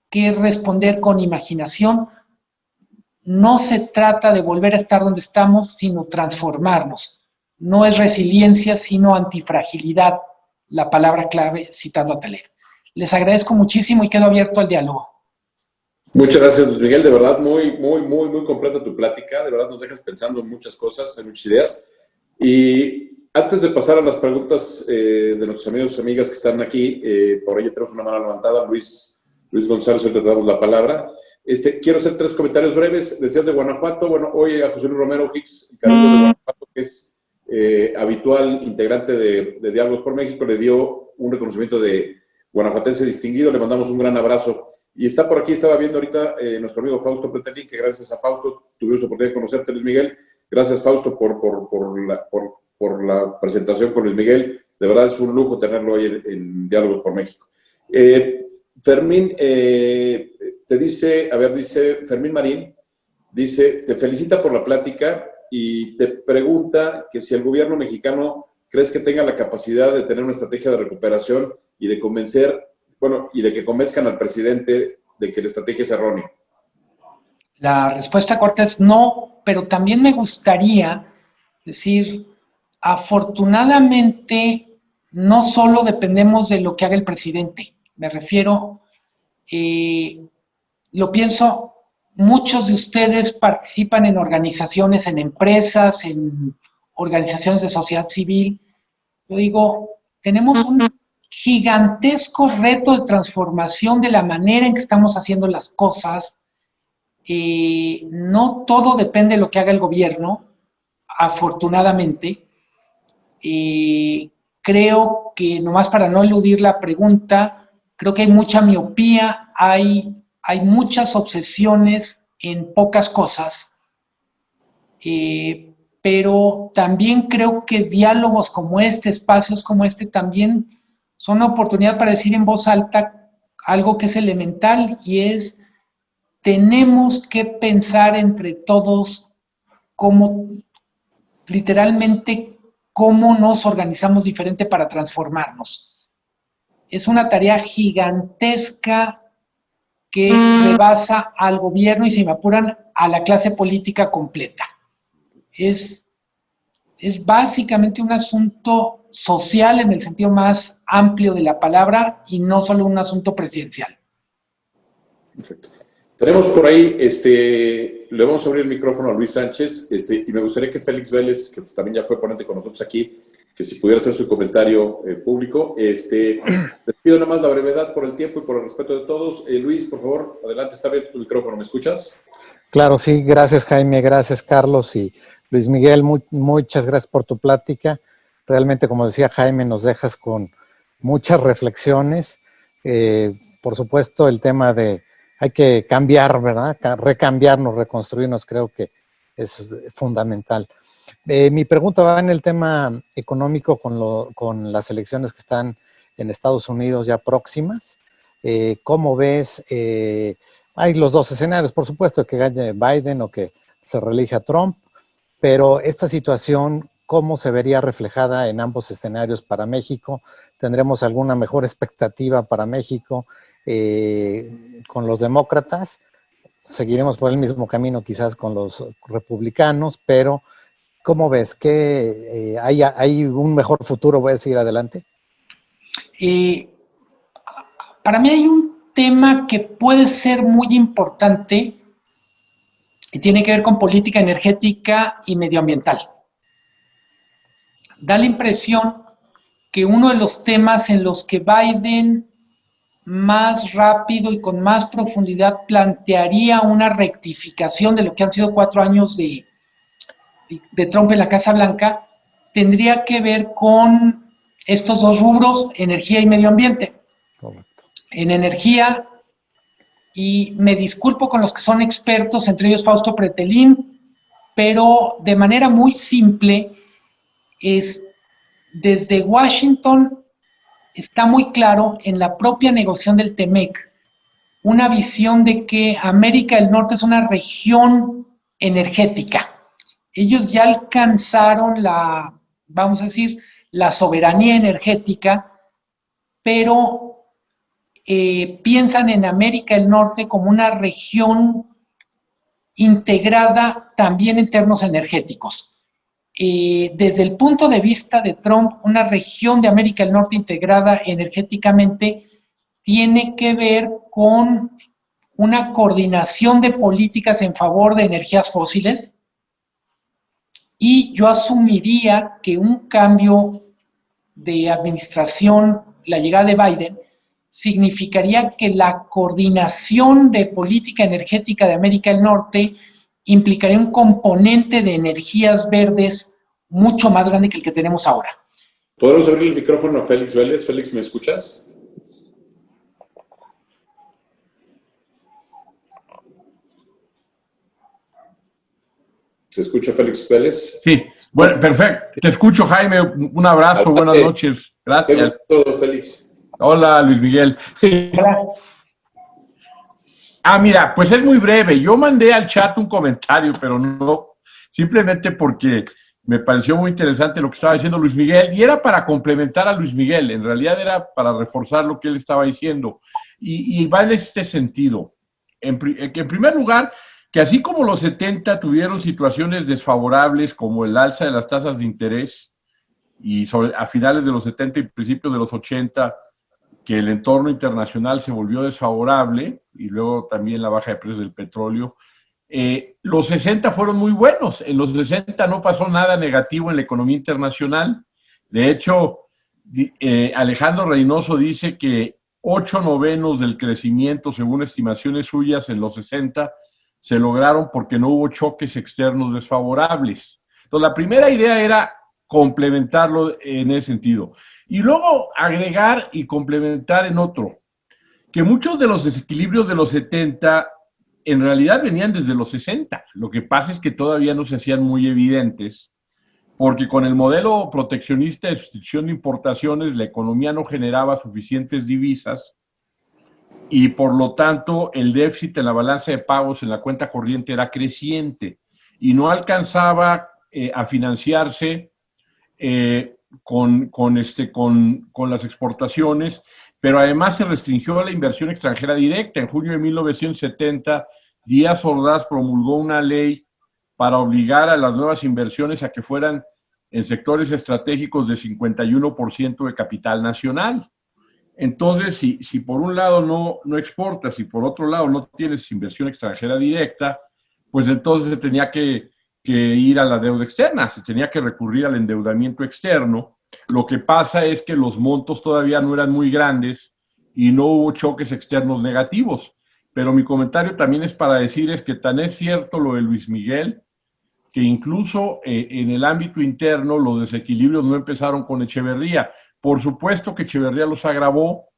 que responder con imaginación. No se trata de volver a estar donde estamos, sino transformarnos. No es resiliencia, sino antifragilidad, la palabra clave, citando a Taleb. Les agradezco muchísimo y quedo abierto al diálogo. Muchas gracias, Luis Miguel. De verdad, muy completa tu plática. De verdad, nos dejas pensando en muchas cosas, en muchas ideas. Y antes de pasar a las preguntas de nuestros amigos y amigas que están aquí, por ahí tenemos una mano levantada, Luis González, hoy te damos la palabra. Quiero hacer 3 comentarios breves. Decías de Guanajuato. Bueno, hoy a José Luis Romero Hicks, el Cabildo de Guanajuato, que es habitual integrante de Diálogos por México, le dio un reconocimiento de guanajuatense distinguido. Le mandamos un gran abrazo. Y está por aquí, estaba viendo ahorita nuestro amigo Fausto Pretelín, que gracias a Fausto tuvimos la oportunidad de conocerte, Luis Miguel. Gracias, Fausto, por la presentación con Luis Miguel. De verdad es un lujo tenerlo hoy en Diálogos por México. Fermín dice Fermín Marín, dice, te felicita por la plática y te pregunta que si el gobierno mexicano crees que tenga la capacidad de tener una estrategia de recuperación y de que convenzcan al presidente de que la estrategia es errónea. La respuesta corta es no, pero también me gustaría decir, afortunadamente, no solo dependemos de lo que haga el presidente. Me refiero, lo pienso, muchos de ustedes participan en organizaciones, en empresas, en organizaciones de sociedad civil. Yo digo, tenemos un gigantesco reto de transformación de la manera en que estamos haciendo las cosas. No todo depende de lo que haga el gobierno, afortunadamente. Creo que, nomás para no eludir la pregunta, creo que hay mucha miopía, hay muchas obsesiones en pocas cosas, pero también creo que diálogos como este, espacios como este, también son una oportunidad para decir en voz alta algo que es elemental, y es: tenemos que pensar entre todos cómo, literalmente, cómo nos organizamos diferente para transformarnos. Es una tarea gigantesca que rebasa al gobierno y, si me apuran, a la clase política completa. Es básicamente un asunto social en el sentido más amplio de la palabra, y no solo un asunto presidencial. Perfecto. Tenemos por ahí, le vamos a abrir el micrófono a Luis Sánchez, y me gustaría que Félix Vélez, que también ya fue ponente con nosotros aquí, que si pudiera hacer su comentario público. Les pido nada más la brevedad por el tiempo y por el respeto de todos. Luis, por favor, adelante, está abierto tu micrófono, ¿me escuchas? Claro, sí, gracias Jaime, gracias Carlos y Luis Miguel, muchas gracias por tu plática. Realmente, como decía Jaime, nos dejas con muchas reflexiones. Por supuesto, el tema de hay que cambiar, ¿verdad? Recambiarnos, reconstruirnos, creo que es fundamental. Mi pregunta va en el tema económico con las elecciones que están en Estados Unidos ya próximas. ¿Cómo ves? Hay los dos escenarios, por supuesto, que gane Biden o que se reelija Trump, pero esta situación, ¿cómo se vería reflejada en ambos escenarios para México? ¿Tendremos alguna mejor expectativa para México con los demócratas? Seguiremos por el mismo camino quizás con los republicanos, pero ¿cómo ves? ¿Que hay un mejor futuro, voy a decir, adelante? Para mí hay un tema que puede ser muy importante y tiene que ver con política energética y medioambiental. Da la impresión que uno de los temas en los que Biden más rápido y con más profundidad plantearía una rectificación de lo que han sido 4 años de Trump en la Casa Blanca tendría que ver con estos dos rubros, energía y medio ambiente. Correcto. En energía, y me disculpo con los que son expertos, entre ellos Fausto Pretelín, pero de manera muy simple, desde Washington está muy claro en la propia negociación del TEMEC una visión de que América del Norte es una región energética. Ellos ya alcanzaron vamos a decir, la soberanía energética, pero piensan en América del Norte como una región integrada también en términos energéticos. Desde el punto de vista de Trump, una región de América del Norte integrada energéticamente tiene que ver con una coordinación de políticas en favor de energías fósiles, y yo asumiría que un cambio de administración, la llegada de Biden, significaría que la coordinación de política energética de América del Norte implicaría un componente de energías verdes mucho más grande que el que tenemos ahora. ¿Podemos abrir el micrófono a Félix Vélez? Félix, ¿me escuchas? ¿Se escucha Félix Vélez? Sí, bueno, perfecto. Te escucho, Jaime. Un abrazo, buenas noches. Gracias. Todo, Félix. Hola, Luis Miguel. Mira, pues es muy breve. Yo mandé al chat un comentario, pero no, simplemente porque me pareció muy interesante lo que estaba diciendo Luis Miguel, y era para complementar a Luis Miguel. En realidad era para reforzar lo que él estaba diciendo. Y va en este sentido. En primer lugar, que así como los 70 tuvieron situaciones desfavorables como el alza de las tasas de interés, y a finales de los 70 y principios de los 80, que el entorno internacional se volvió desfavorable, y luego también la baja de precios del petróleo, los 60 fueron muy buenos. En los 60 no pasó nada negativo en la economía internacional. De hecho, Alejandro Reynoso dice que 8/9 del crecimiento, según estimaciones suyas, en los 60 se lograron porque no hubo choques externos desfavorables. Entonces, la primera idea era complementarlo en ese sentido. Y luego agregar y complementar en otro, que muchos de los desequilibrios de los 70 en realidad venían desde los 60. Lo que pasa es que todavía no se hacían muy evidentes, porque con el modelo proteccionista de sustitución de importaciones, la economía no generaba suficientes divisas y por lo tanto el déficit en la balanza de pagos en la cuenta corriente era creciente y no alcanzaba a financiarse con las exportaciones, pero además se restringió la inversión extranjera directa. En junio de 1970, Díaz Ordaz promulgó una ley para obligar a las nuevas inversiones a que fueran en sectores estratégicos de 51% de capital nacional. Entonces, si por un lado no exportas y por otro lado no tienes inversión extranjera directa, pues entonces se tenía que ir a la deuda externa, se tenía que recurrir al endeudamiento externo. Lo que pasa es que los montos todavía no eran muy grandes y no hubo choques externos negativos. Pero mi comentario también es para decir es que tan es cierto lo de Luis Miguel, que incluso en el ámbito interno los desequilibrios no empezaron con Echeverría. Por supuesto que Echeverría los agravó,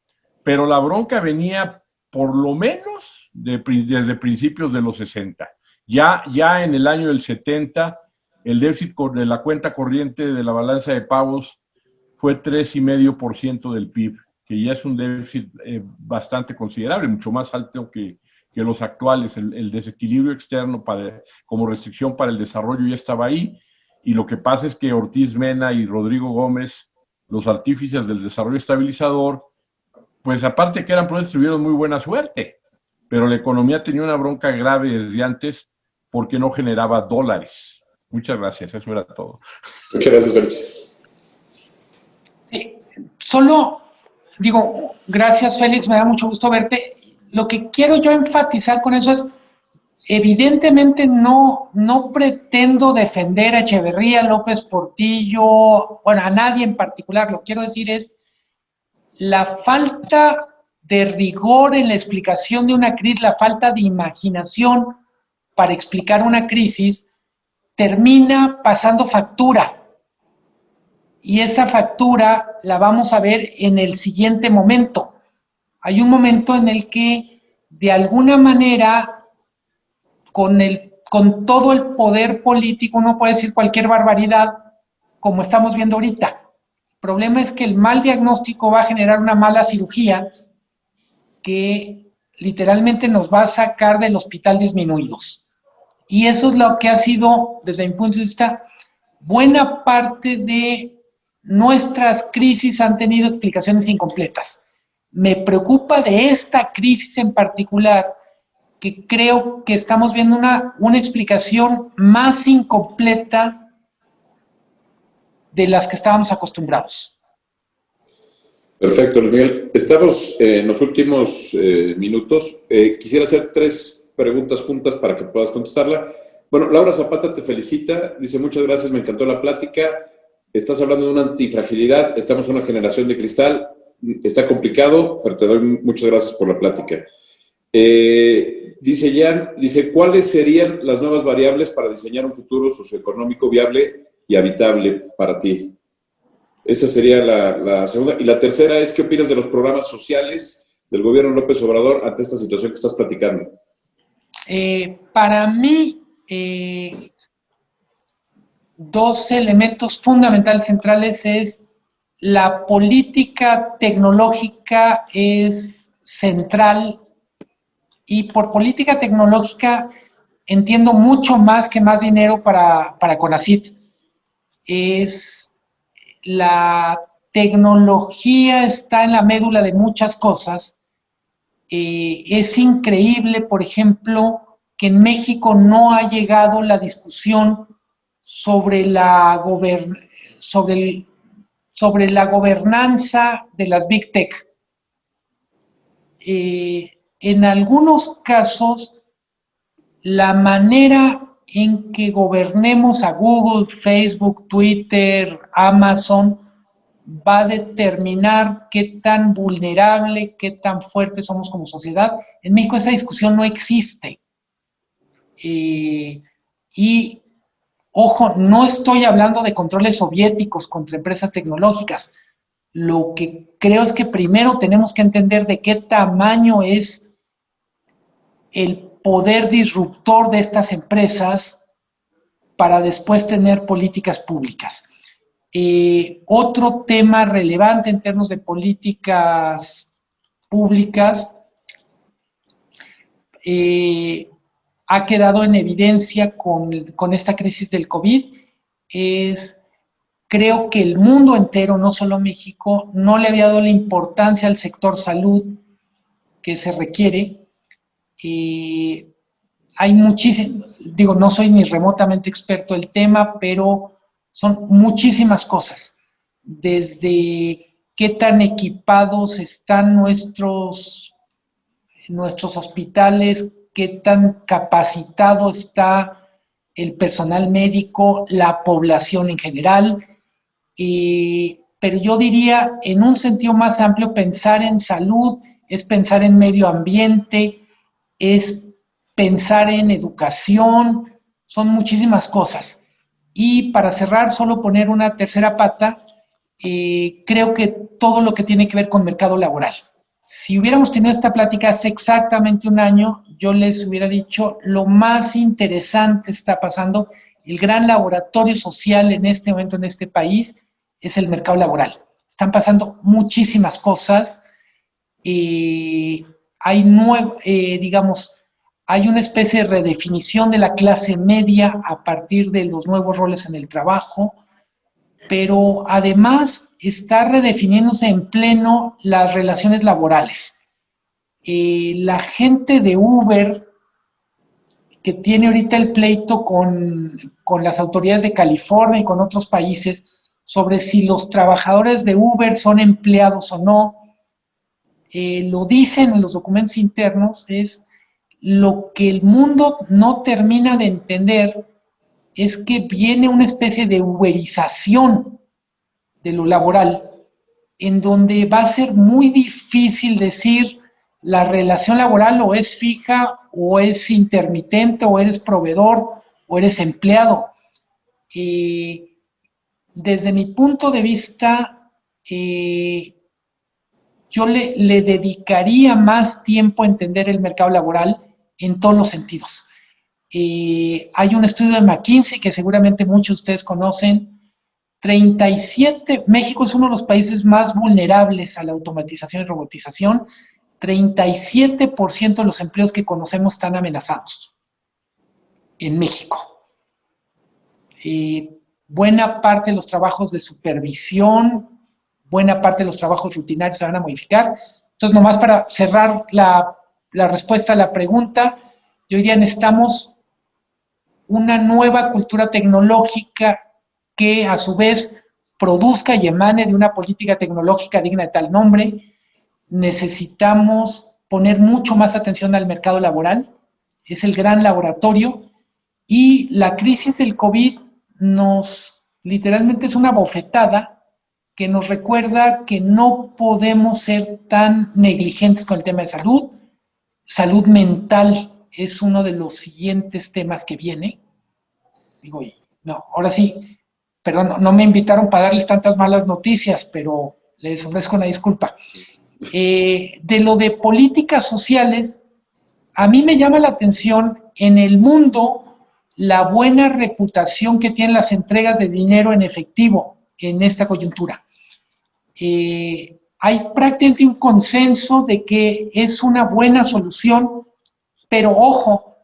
pero la bronca venía por lo menos desde principios de los 60. Ya en el año del 70, el déficit de la cuenta corriente de la balanza de pagos fue 3,5% del PIB, que ya es un déficit bastante considerable, mucho más alto que los actuales. El desequilibrio externo como restricción para el desarrollo ya estaba ahí, y lo que pasa es que Ortiz Mena y Rodrigo Gómez, los artífices del desarrollo estabilizador, pues aparte que eran proyectos, tuvieron muy buena suerte, pero la economía tenía una bronca grave desde antes porque no generaba dólares. Muchas gracias, eso era todo. Muchas gracias, Félix. Sí, solo digo, gracias Félix, me da mucho gusto verte. Lo que quiero yo enfatizar con eso es, evidentemente no pretendo defender a Echeverría, López Portillo, bueno, a nadie en particular. Lo que quiero decir es la falta de rigor en la explicación de una crisis, la falta de imaginación para explicar una crisis, termina pasando factura. Y esa factura la vamos a ver en el siguiente momento. Hay un momento en el que, de alguna manera, con todo el poder político, uno puede decir cualquier barbaridad, como estamos viendo ahorita. El problema es que el mal diagnóstico va a generar una mala cirugía que literalmente nos va a sacar del hospital disminuidos. Y eso es lo que ha sido, desde mi punto de vista, buena parte de nuestras crisis han tenido explicaciones incompletas. Me preocupa de esta crisis en particular, que creo que estamos viendo una explicación más incompleta de las que estábamos acostumbrados. Perfecto, Luis Miguel. Estamos en los últimos minutos. Quisiera hacer 3 preguntas juntas para que puedas contestarla. Bueno, Laura Zapata te felicita, dice muchas gracias, me encantó la plática. Estás hablando de una antifragilidad, estamos en una generación de cristal, está complicado, pero te doy muchas gracias por la plática. Dice Jan, ¿cuáles serían las nuevas variables para diseñar un futuro socioeconómico viable y habitable para ti? Esa sería la segunda. Y la tercera es, ¿qué opinas de los programas sociales del gobierno López Obrador ante esta situación que estás platicando? Para mí, 2 elementos fundamentales centrales es la política tecnológica es central, y por política tecnológica entiendo mucho más que más dinero para CONACYT. Es la tecnología está en la médula de muchas cosas. Es increíble, por ejemplo, que en México no ha llegado la discusión sobre la gobernanza de las Big Tech. En algunos casos, la manera en que gobernemos a Google, Facebook, Twitter, Amazon, va a determinar qué tan vulnerable, qué tan fuerte somos como sociedad. En México esa discusión no existe. Y, ojo, no estoy hablando de controles soviéticos contra empresas tecnológicas. Lo que creo es que primero tenemos que entender de qué tamaño es el poder disruptor de estas empresas para después tener políticas públicas. Otro tema relevante en términos de políticas públicas ha quedado en evidencia con esta crisis del COVID es, creo que el mundo entero, no solo México, no le había dado la importancia al sector salud que se requiere. Hay muchísimas, digo, no soy ni remotamente experto del tema, pero son muchísimas cosas, desde qué tan equipados están nuestros hospitales, qué tan capacitado está el personal médico, la población en general, pero yo diría, en un sentido más amplio, pensar en salud es pensar en medio ambiente, es pensar en educación, son muchísimas cosas. Y para cerrar, solo poner una tercera pata, creo que todo lo que tiene que ver con mercado laboral. Si hubiéramos tenido esta plática hace exactamente un año, yo les hubiera dicho, lo más interesante está pasando, el gran laboratorio social en este momento en este país es el mercado laboral. Están pasando muchísimas cosas, hay hay una especie de redefinición de la clase media a partir de los nuevos roles en el trabajo, pero además está redefiniéndose en pleno las relaciones laborales. La gente de Uber, que tiene ahorita el pleito con las autoridades de California y con otros países sobre si los trabajadores de Uber son empleados o no, lo dicen en los documentos internos, es lo que el mundo no termina de entender es que viene una especie de uberización de lo laboral, en donde va a ser muy difícil decir la relación laboral o es fija o es intermitente o eres proveedor o eres empleado. Desde mi punto de vista, yo le dedicaría más tiempo a entender el mercado laboral en todos los sentidos. Hay un estudio de McKinsey que seguramente muchos de ustedes conocen. México es uno de los países más vulnerables a la automatización y robotización. 37% de los empleos que conocemos están amenazados en México. Buena parte de los trabajos de supervisión, buena parte de los trabajos rutinarios se van a modificar. Entonces, nomás para cerrar la respuesta a la pregunta, yo diría, necesitamos una nueva cultura tecnológica que a su vez produzca y emane de una política tecnológica digna de tal nombre. Necesitamos poner mucho más atención al mercado laboral, es el gran laboratorio, y la crisis del COVID literalmente es una bofetada que nos recuerda que no podemos ser tan negligentes con el tema de salud. Salud mental es uno de los siguientes temas que viene. Digo, no, ahora sí, perdón, no me invitaron para darles tantas malas noticias, pero les ofrezco una disculpa. De lo de políticas sociales, a mí me llama la atención en el mundo la buena reputación que tienen las entregas de dinero en efectivo en esta coyuntura. Hay prácticamente un consenso de que es una buena solución, pero ojo,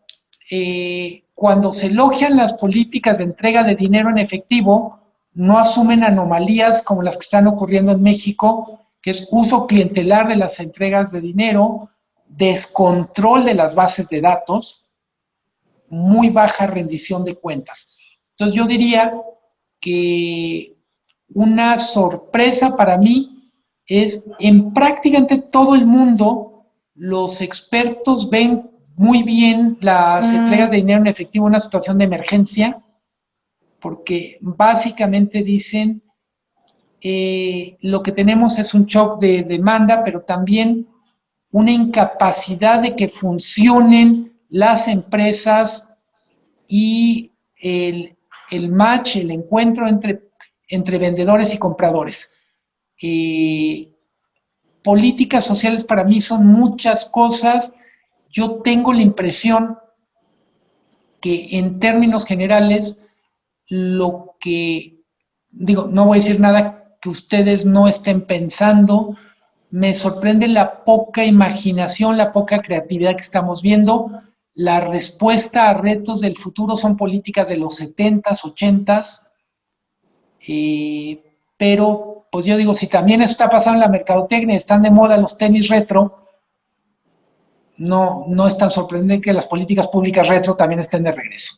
cuando se elogian las políticas de entrega de dinero en efectivo, no asumen anomalías como las que están ocurriendo en México, que es uso clientelar de las entregas de dinero, descontrol de las bases de datos, muy baja rendición de cuentas. Entonces yo diría que una sorpresa para mí es en prácticamente todo el mundo, los expertos ven muy bien las entregas de dinero en efectivo en una situación de emergencia, porque básicamente dicen lo que tenemos es un shock de demanda, pero también una incapacidad de que funcionen las empresas y el match, el encuentro entre vendedores y compradores. Políticas sociales para mí son muchas cosas. Yo tengo la impresión que en términos generales, lo que, digo, no voy a decir nada que ustedes no estén pensando, me sorprende la poca imaginación, la poca creatividad que estamos viendo. La respuesta a retos del futuro son políticas de los 70s, 80s, pero pues yo digo, si también eso está pasando en la mercadotecnia, están de moda los tenis retro, no es tan sorprendente que las políticas públicas retro también estén de regreso.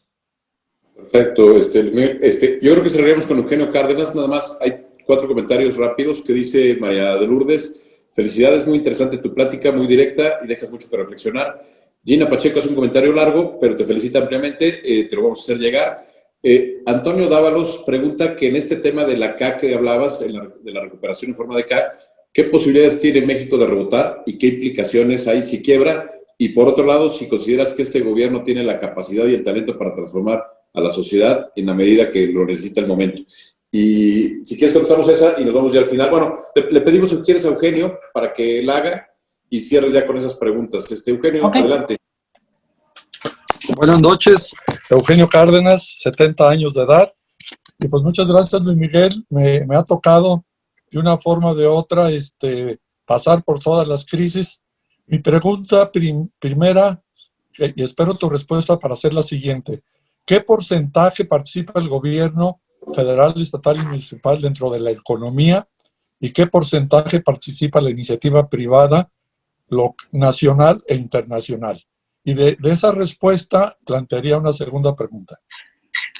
Perfecto. Yo creo que cerraríamos con Eugenio Cárdenas. Nada más hay 4 comentarios rápidos que dice María de Lourdes. Felicidades, muy interesante tu plática, muy directa y dejas mucho que reflexionar. Gina Pacheco hace un comentario largo, pero te felicita ampliamente, te lo vamos a hacer llegar. Antonio Dávalos pregunta que en este tema de la K que hablabas, de la recuperación en forma de K, ¿qué posibilidades tiene México de rebotar y qué implicaciones hay si quiebra? Y por otro lado, si consideras que este gobierno tiene la capacidad y el talento para transformar a la sociedad en la medida que lo necesita el momento. Y si quieres contestamos esa y nos vamos ya al final. Bueno, le pedimos si quieres a Eugenio para que la haga y cierres ya con esas preguntas. Eugenio, okay. Adelante. Buenas noches, Eugenio Cárdenas, 70 años de edad. Y pues muchas gracias, Luis Miguel. Me ha tocado de una forma o de otra pasar por todas las crisis. Mi pregunta primera, y espero tu respuesta para hacer la siguiente. ¿Qué porcentaje participa el gobierno federal, estatal y municipal dentro de la economía? ¿Y qué porcentaje participa la iniciativa privada, nacional e internacional? Y de esa respuesta plantearía una segunda pregunta.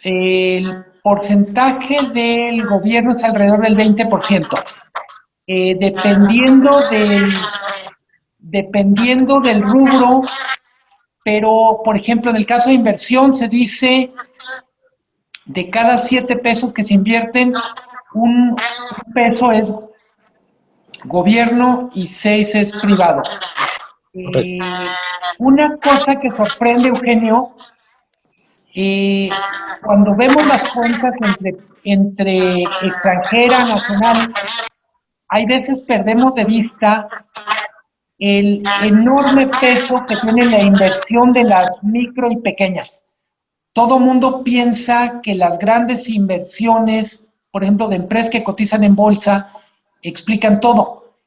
El porcentaje del gobierno es alrededor del 20%. Dependiendo del rubro, pero, por ejemplo, en el caso de inversión se dice de cada 7 pesos que se invierten, un peso es gobierno y 6 es privado. Okay. Una cosa que sorprende, Eugenio, cuando vemos las cuentas entre extranjera, nacional, hay veces perdemos de vista el enorme peso que tiene la inversión de las micro y pequeñas. Todo mundo piensa que las grandes inversiones, por ejemplo, de empresas que cotizan en bolsa, explican todo.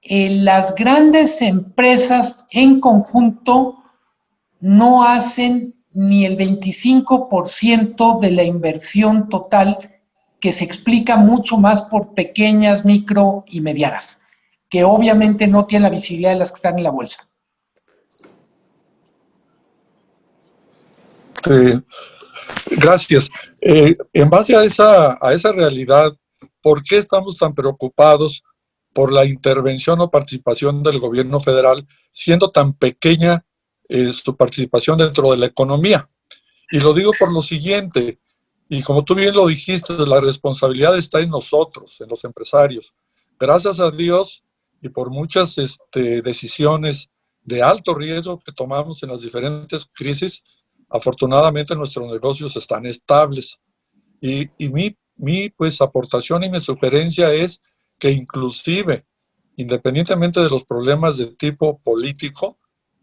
Las grandes empresas en conjunto no hacen ni el 25% de la inversión total, que se explica mucho más por pequeñas, micro y medianas, que obviamente no tienen la visibilidad de las que están en la bolsa. Gracias. En base a esa realidad, ¿por qué estamos tan preocupados por la intervención o participación del gobierno federal, siendo tan pequeña su participación dentro de la economía? Y lo digo por lo siguiente, y como tú bien lo dijiste, la responsabilidad está en nosotros, en los empresarios. Gracias a Dios y por muchas decisiones de alto riesgo que tomamos en las diferentes crisis, afortunadamente nuestros negocios están estables. Y mi pues, aportación y mi sugerencia es que inclusive, independientemente de los problemas de tipo político,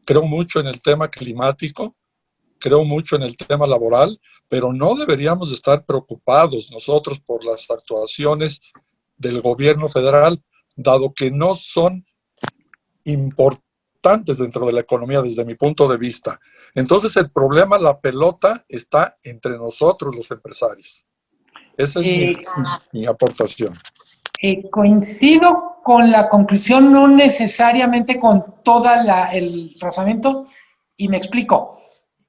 creo mucho en el tema climático, creo mucho en el tema laboral, pero no deberíamos estar preocupados nosotros por las actuaciones del gobierno federal, dado que no son importantes dentro de la economía desde mi punto de vista. Entonces el problema, la pelota, está entre nosotros los empresarios. Esa es mi aportación. Coincido con la conclusión, no necesariamente con todo el razonamiento, y me explico.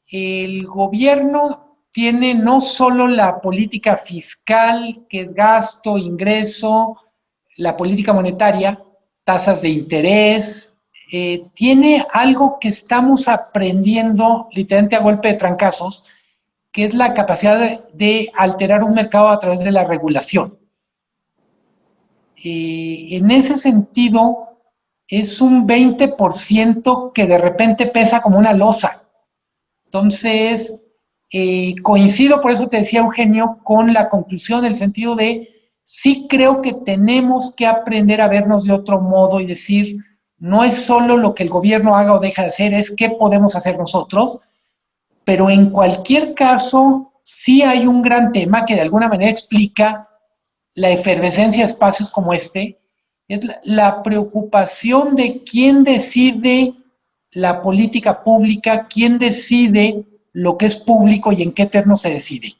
El gobierno tiene no solo la política fiscal, que es gasto, ingreso, la política monetaria, tasas de interés, tiene algo que estamos aprendiendo literalmente a golpe de trancazos, que es la capacidad de alterar un mercado a través de la regulación. En ese sentido, es un 20% que de repente pesa como una losa. Entonces, coincido, por eso te decía, Eugenio, con la conclusión, en el sentido de, sí creo que tenemos que aprender a vernos de otro modo y decir, no es solo lo que el gobierno haga o deja de hacer, es qué podemos hacer nosotros, pero en cualquier caso, sí hay un gran tema que de alguna manera explica la efervescencia de espacios como este, es la preocupación de quién decide la política pública, quién decide lo que es público y en qué termos se decide.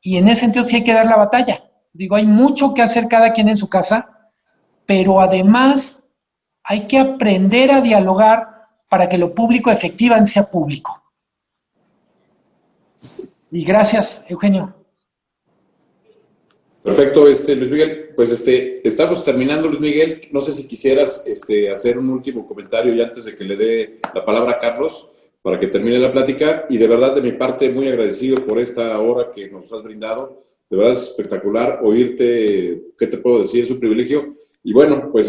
Y en ese sentido sí hay que dar la batalla. Digo, hay mucho que hacer cada quien en su casa, pero además hay que aprender a dialogar para que lo público efectivamente sea público. Y gracias, Eugenio. Perfecto, Luis Miguel. Pues estamos terminando, Luis Miguel. No sé si quisieras hacer un último comentario ya antes de que le dé la palabra a Carlos para que termine la plática. Y de verdad, de mi parte, muy agradecido por esta hora que nos has brindado. De verdad es espectacular oírte. ¿Qué te puedo decir? Es un privilegio. Y bueno, pues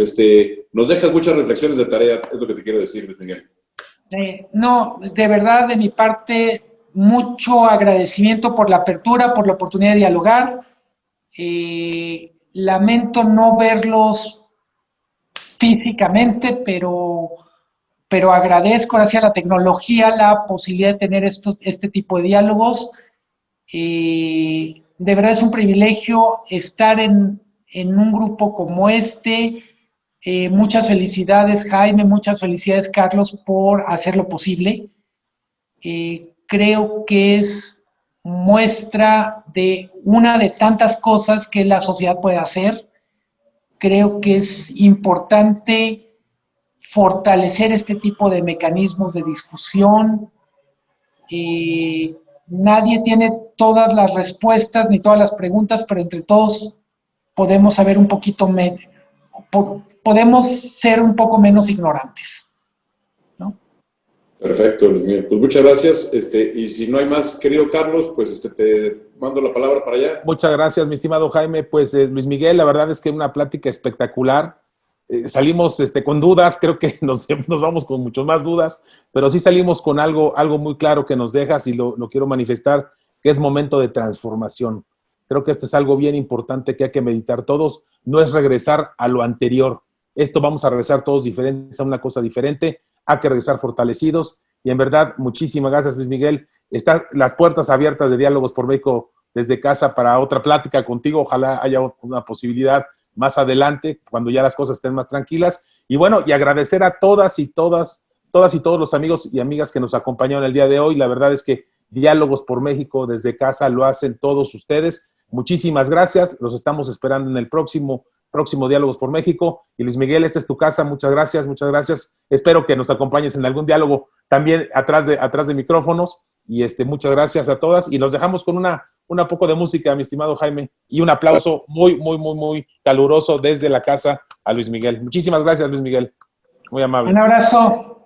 nos dejas muchas reflexiones de tarea, es lo que te quiero decir, Luis Miguel. No, de verdad, de mi parte, mucho agradecimiento por la apertura, por la oportunidad de dialogar. Lamento no verlos físicamente, pero agradezco hacia la tecnología la posibilidad de tener este tipo de diálogos. De verdad es un privilegio estar en un grupo como este. Muchas felicidades, Jaime, muchas felicidades, Carlos, por hacerlo posible. Creo que es muestra de una de tantas cosas que la sociedad puede hacer. Creo que es importante fortalecer este tipo de mecanismos de discusión. Nadie tiene todas las respuestas ni todas las preguntas, pero entre todos podemos saber un poquito menos, podemos ser un poco menos ignorantes, ¿no? Perfecto, Luis Miguel. Pues muchas gracias. Y si no hay más, querido Carlos, pues te mando la palabra para allá. Muchas gracias, mi estimado Jaime. Pues Luis Miguel, la verdad es que una plática espectacular. Salimos con dudas, creo que nos vamos con muchas más dudas, pero sí salimos con algo muy claro que nos dejas y lo quiero manifestar, que es momento de transformación. Creo que esto es algo bien importante que hay que meditar todos. No es regresar a lo anterior. Esto vamos a regresar todos diferentes a una cosa diferente. Hay que regresar fortalecidos. Y en verdad, muchísimas gracias, Luis Miguel. Están las puertas abiertas de Diálogos por México desde casa para otra plática contigo. Ojalá haya una posibilidad más adelante, cuando ya las cosas estén más tranquilas. Y bueno, y agradecer a todas y todos los amigos y amigas que nos acompañaron el día de hoy. La verdad es que Diálogos por México desde casa lo hacen todos ustedes. Muchísimas gracias. Los estamos esperando en el próximo Diálogos por México. Y Luis Miguel, esta es tu casa. Muchas gracias, muchas gracias. Espero que nos acompañes en algún diálogo también atrás de micrófonos. Y muchas gracias a todas. Y los dejamos con una poco de música, mi estimado Jaime. Y un aplauso muy, muy, muy, muy caluroso desde la casa a Luis Miguel. Muchísimas gracias, Luis Miguel. Muy amable. Un abrazo.